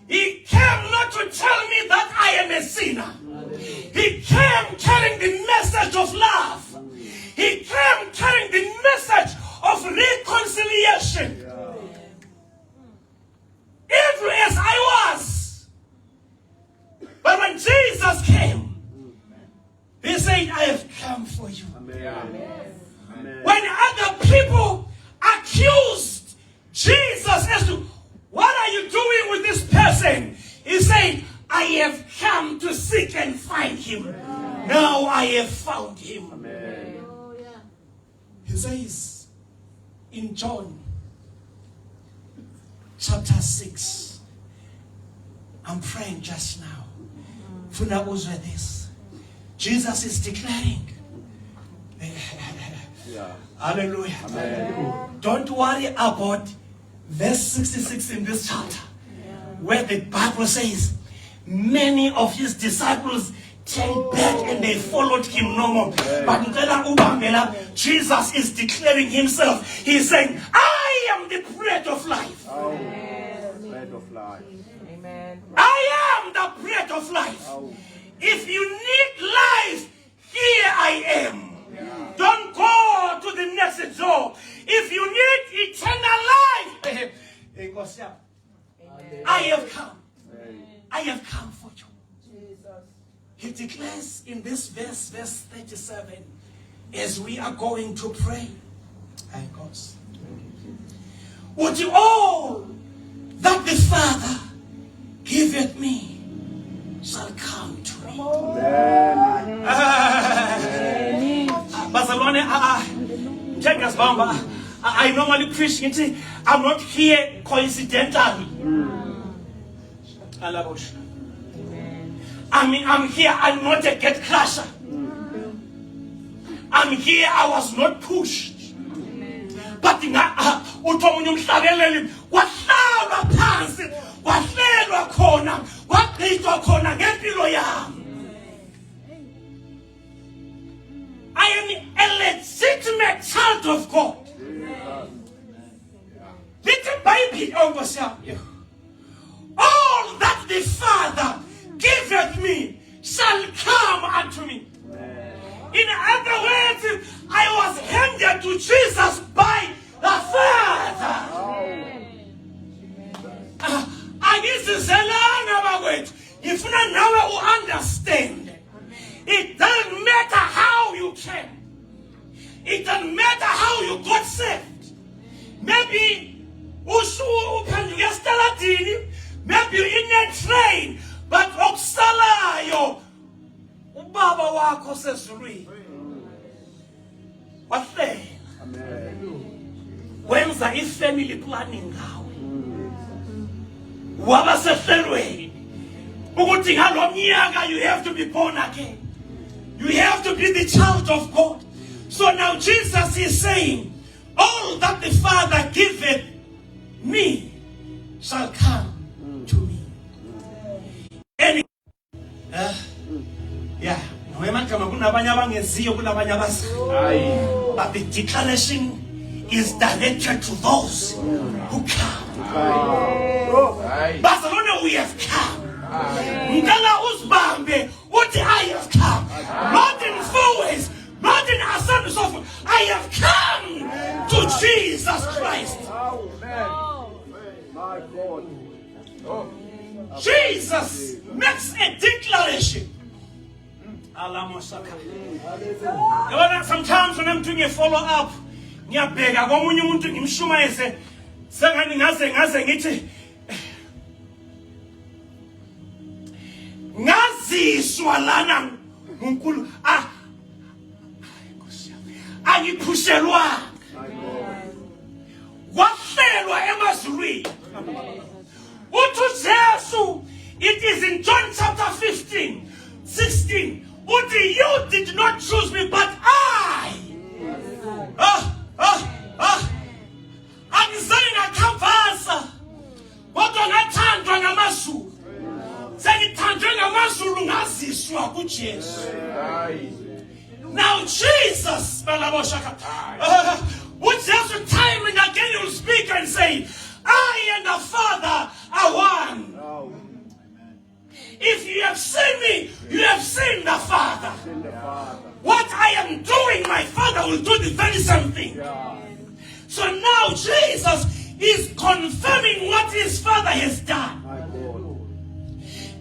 he came not to tell me that I am a sinner. He came carrying the message of love. He came carrying the message of reconciliation. Evil as I was. But when Jesus came, he said, I have come for you. Amen. When other people accused Jesus as to, what are you doing with this person? He said, I have come to seek and find him. Now I have found him. Amen. He says in John chapter 6, I'm praying just now. Funa uzwe this. Jesus is declaring. Hallelujah. Amen. Don't worry about verse 66 in this chapter, where the Bible says, many of his disciples turned back and they followed him no more. But Jesus is declaring himself. He's saying, I am the bread of life. Bread of life. Amen. I am the bread of life. If you need life, here I am. Don't go to the next door. If you need eternal life, I have come. I have come for you. He declares in this verse 37, as we are going to pray, would you all that the Father giveth me shall come to me. I normally preach, I'm not here coincidentally. I'm here, I'm not a gate crusher. I'm here, I was not pushed. But I am a legitimate child of God. Little baby over all that the Father giveth me shall come unto me. In other words, I was handed to Jesus by the Father. If you now understand wakho sezulwini wahlela wenza i-family planning ngawe waba sehlelweni ukuthi ngalo mnyaka you have to be born again, you have to be the child of God. So now Jesus is saying, all that the Father giveth me shall come to me. And but the declaration is directed to those who come. Barcelona, we have come. Ngala uzbambe, what I have come. Not in 4 ways, not in assemblies of, I have come to Jesus Christ. My God. Jesus makes a declaration. Sometimes when I'm doing a follow-up, ngiyabheka komunye umuntu ngimshumayeze sengani ngaze ngithi ngaziswa lana uNkulunkulu angipushelwa wahlelwa emazulwini uthi Jesu. It is in John chapter 15:16. Uthi, you did not choose me, but I. Angizange ngakhamphasa kodwa ngathandwa ngamazulu. Sengithandwe ngamazulu ngaziswa kuJesu. Now Jesus, uJesu time and again you will speak and say, I and the Father are one. If you have seen me, you have seen the Father. What I am doing, my Father will do the very same thing. So now Jesus is confirming what his Father has done.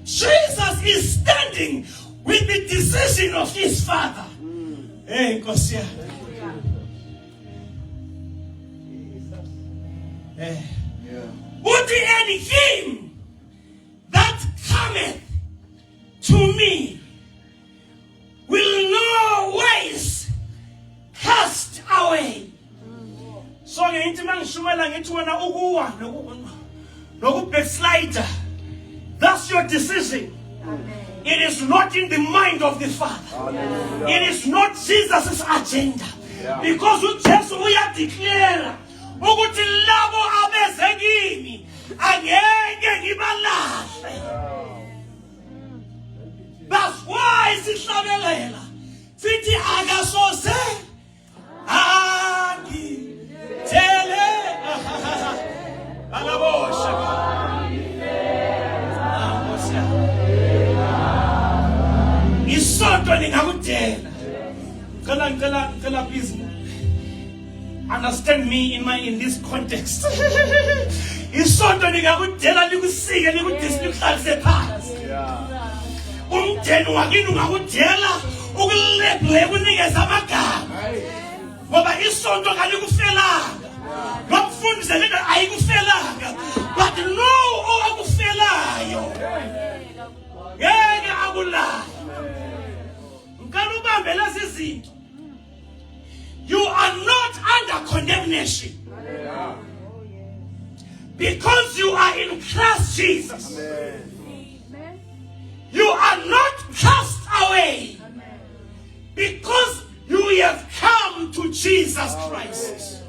Jesus is standing with the decision of his Father. Hey, Kosia. Would and him that cometh to me will no ways cast away. So ngithi mangishumayela ngithi wena ukuwa nokubackslider, that's your decision. It is not in the mind of the Father. It is not Jesus' agenda. Because uJesu uyadeclare ukuthi labo abeze kimi angeke ngibalahle. That's why sihlabelela sithi akasoze angitele alabosha. Isonto lingakudela. Cela please understand me in this context. Isonto lingakudela likusike likudisihlalise phansi. Umdeni wakini ungakudela ukulebhle kunikeza amagama. Ngoba isonto kalikufelanga. Lokufundisa lento ayikufelanga. But no owakufelayo. Ngeke akulayo. Ngikubambe lezi zinto. You are not under condemnation. Because you are in Christ Jesus. You are not cast away. Because you have come to Jesus Christ.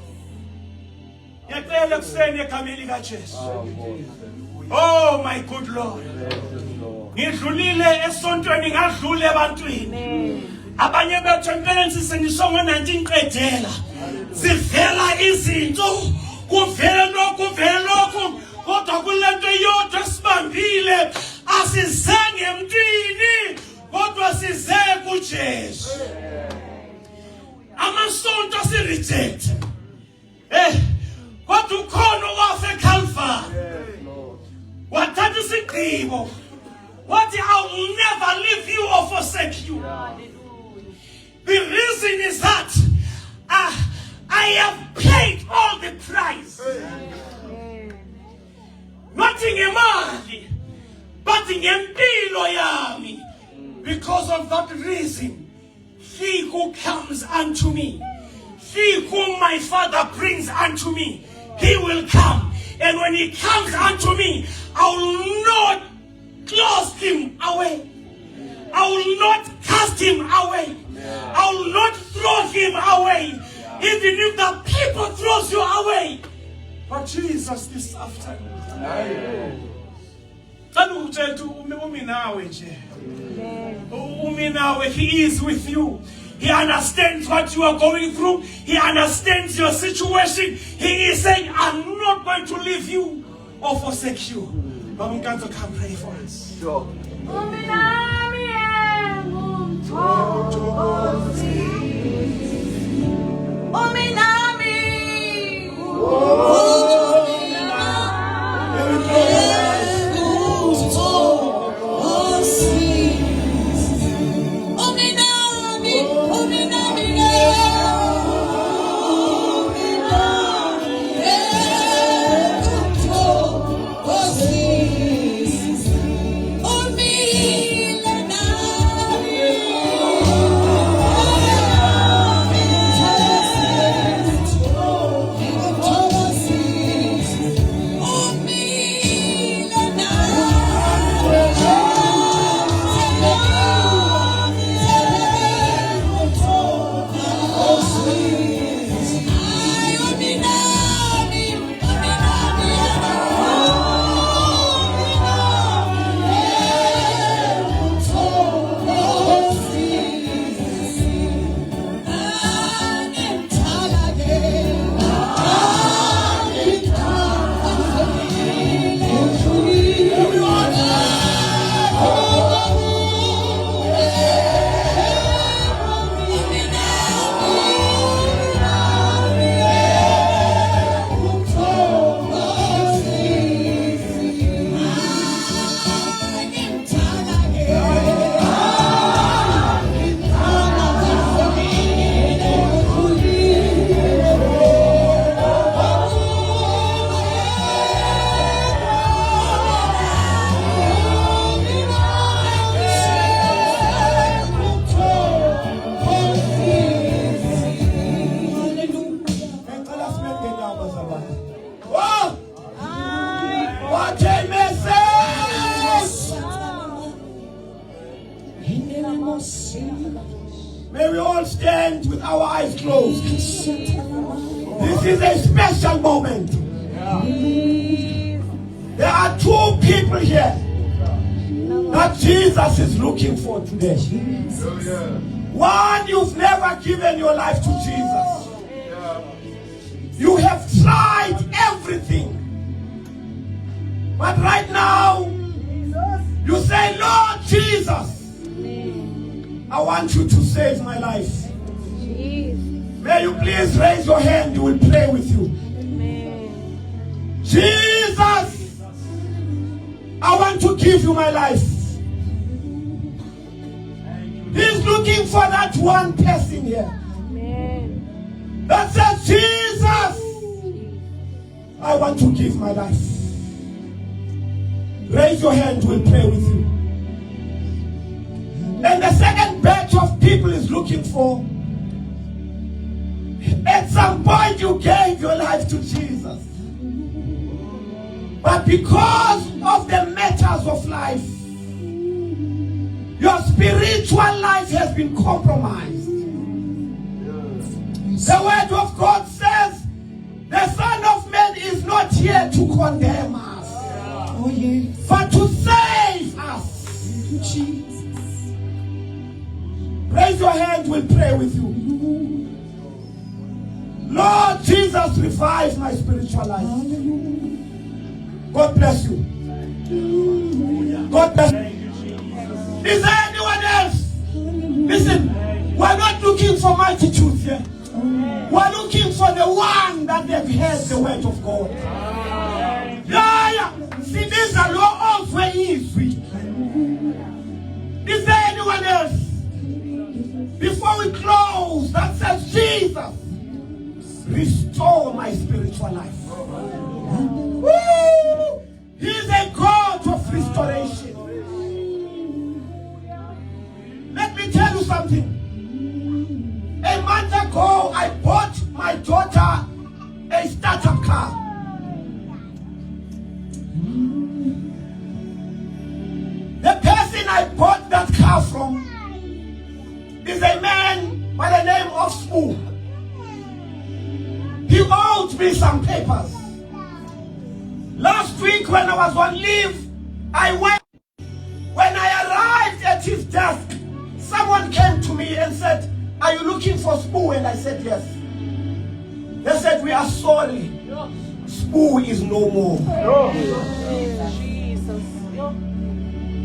Oh my good Lord. Ngidlulile esontweni ngadlule ebantwini. Abanye bethu empeleni sisho ngo-19 sivela izinto kuvela lokhu kodwa kulento yodwa sibambile asizange emntwini kodwa size kuJesu. Amasonto si-reject kodwa ukhona owafe eCalvary wathatha isigqibo wathi I will never leave you or forsake you. The reason is that I have paid all the price. Not ngemali, but ngempilo yami. Because of that reason, who comes unto me, he whom my Father brings unto me, he will come. And when he comes unto me, I will not close him away. I will not cast him away. I will not throw him away. Even if the people throws you away. But Jesus this afternoon. He is with you. He understands what you are going through. He understands your situation. He is saying, I'm not going to leave you or forsake you. But we're going to come pray for us. Sure. May we all stand with our eyes closed. This is a special moment. There are two people here that Jesus is looking for today. One, you've never given your life to Jesus. You have tried everything. But right now, you say, Lord Jesus, I want you to save my life. May you please raise your hand, we will pray with you. Jesus, I want to give you my life. He's looking for that one person here that says, Jesus, I want to give my life. Raise your hand, we'll pray with you. And the second batch of people is looking for, at some point you gave your life to Jesus. But because of the matters of life, your spiritual life has been compromised. The word of God says, the Son of Man is not here to condemn us, but to save us. Raise your hand, we'll pray with you. Lord Jesus, revive my spiritual life. God bless you. God bless you. Is there anyone else? Listen, we're not looking for multitudes here. We're looking for the one that they've heard the word of God. Yeah. See, these are all very easy. Is there anyone else? Before we close, that says, Jesus, restore my spiritual life. Woo! He is a God of restoration. Let me tell you something. is a man by the name of Spoo. He owed me some papers. Last week when I was on leave, I went. When I arrived at his desk, someone came to me and said, "Are you looking for Spoo?" And I said, "Yes." They said, "We are sorry. Spoo is no more."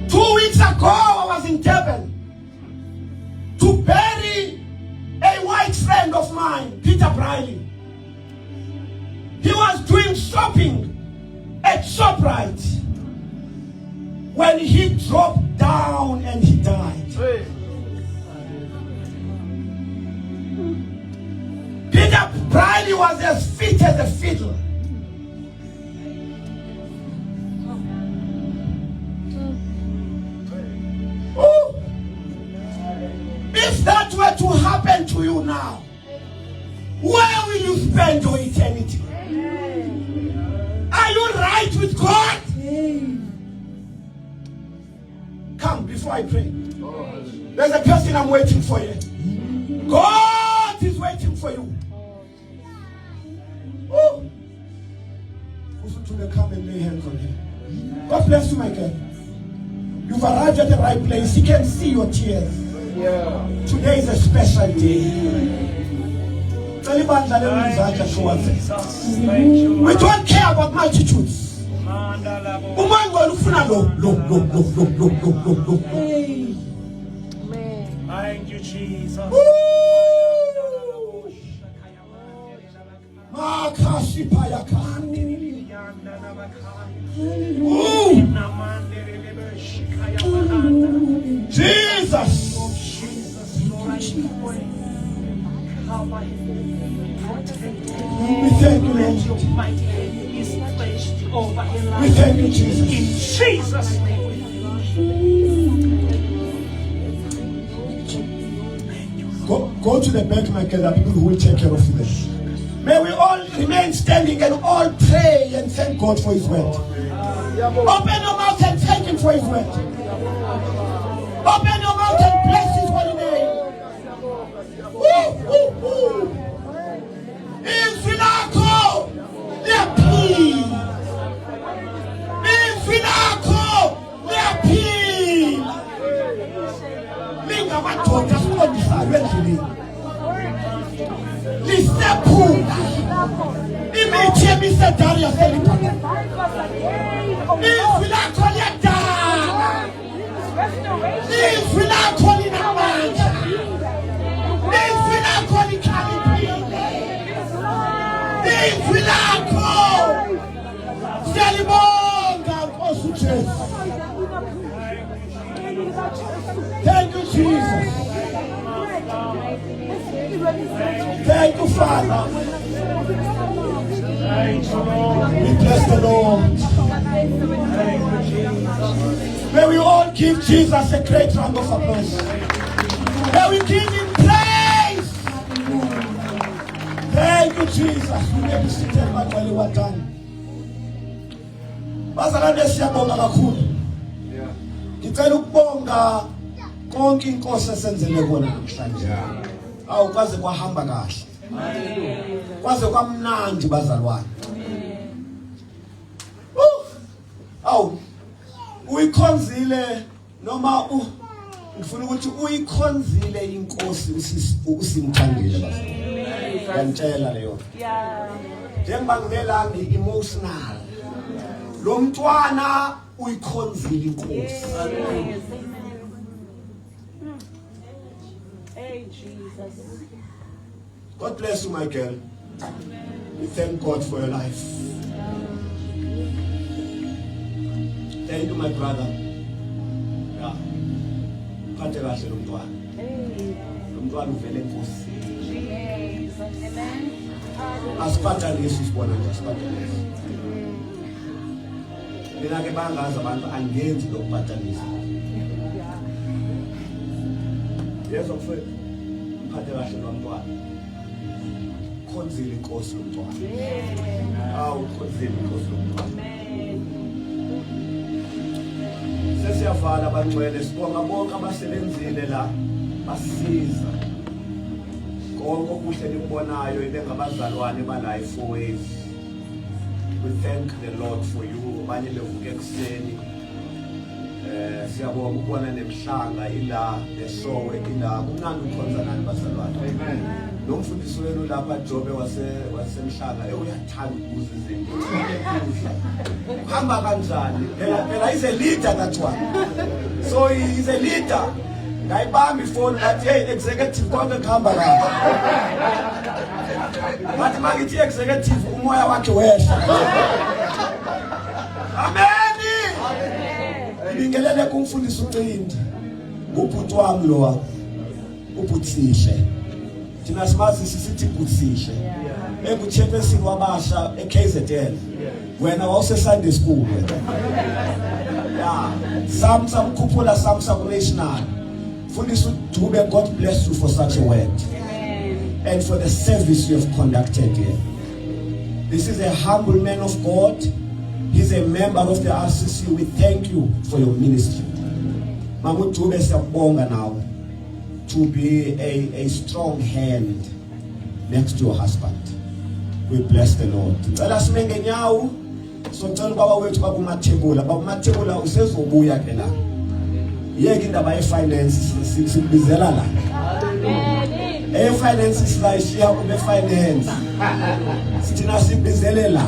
2 weeks ago, I was in Durban to bury a white friend of mine, Peter Briley. He was doing shopping at ShopRite when he dropped down and he died. Peter Briley was as fit as a fiddle. Ooh. If that were to happen to you now, where will you spend your eternity? Are you right with God? Come before I pray. There's a person I'm waiting for you. God is waiting for you. Oh. Come and lay hands on him. God bless you, my girl. You've arrived at the right place. He can see your tears. Today is a special day. We don't care about multitudes. Thank you, Jesus. Jesus. We thank you, Lord. We thank you, Jesus. In Jesus' name. Go to the back, my girl. There are people who will take care of you. May we all remain standing and all pray and thank God for his word. Open your mouth and thank him for his word. Open your mouth and bless his holy name. Infinaco, Lepi. Infinaco, Lepi. Minga matota skodisa wendlini. Lisepula. Imithi emisedari yaselipha. Infinaco liyadala. Infinaco linamandla. Infinaco likhaliphile. Infinaco. Siyalibonga Nkosi uJesu. Thank you, Jesus. Thank you, Father. We bless the Lord. May we all give Jesus a great round of applause. May we give him praise. Thank you, Jesus. We may be seated back while you are done. Bazalwane siyabonga kakhulu. Ngicela ukubonga konke inkosi esenzele kona namhlanje. Awu kwaze kwahamba kahle. Kwaze kwamnandi bazalwane. Awu uyikhonzile noma ngifuna ukuthi uyikhonzile inkosi usimthandile bazalwane. Ngiyantshela leyo. Njengoba ngivela ngi-emotional. Lo mntwana uyikhonzile inkosi. Hey, Jesus. God bless you, my girl. We thank God for your life. Thank you, my brother. Yeah. Phathe kahle lo mntwana. Lo mntwana uvele enkosi. Jesus. Amen. Asiphathanisi sibona nje asiphathanisi. Mina ke bangazi abantu angenzi lokuphathanisa. Yeso mfowethu. Phathe kahle lo mntwana. Khonzile inkosi lo mntwana. Awu khonzile inkosi lo mntwana. Sesiyavala abangcwele sibonga bonke abasebenzile la Basiza. Konke okuhle nikubonayo ibengabazalwane bala e4ways. We thank the Lord for you. Abanye bevuka ekuseni. Siyabonga ukubona nemhlanga ila lesowe ila kunandi ukhonza nani bazalwane. Amen. Lo mfundisi wenu lapha Jobe wasemhlanga uyathanda ukuza izinto. Uhamba kanjani? Phela is a leader that one. So he is a leader. Ngayibamba ifoni ngathi hey executive konke kuhamba kahle. Ngathi mangithi executive umoya wakhe wehla. Amen. Ibingelele kumfundisi uCindi. Ubhuti wami lo ubhutsihle. Thina simazi sisithi ubhutsihle. Enguchairperson wabasha eKZN. Wena wawuse Sunday school. Yeah. Some Kupula, some national. Fundisi uDube, God bless you for such a word. And for the service you have conducted here. This is a humble man of God. He's a member of the RCC. We thank you for your ministry. Mamu Dube siyabonga now to be a strong hand next to your husband. We bless the Lord. Ngicela simenge nyawo. Socela ubaba wethu baba uMathebula usezobuya ke la. Yeke indaba ye-finance sibizela la. Finance siyishiya kube finance. Sithina sibizele la.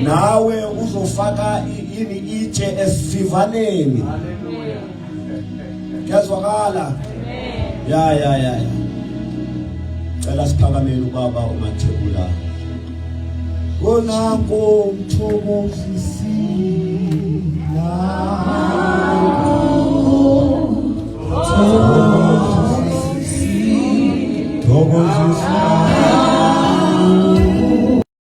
Nawe uzofaka ini itshe esivaneni. Kuyazwakala. Ya. Cela siphakamele ubaba uMathebula. Konako mthokozisi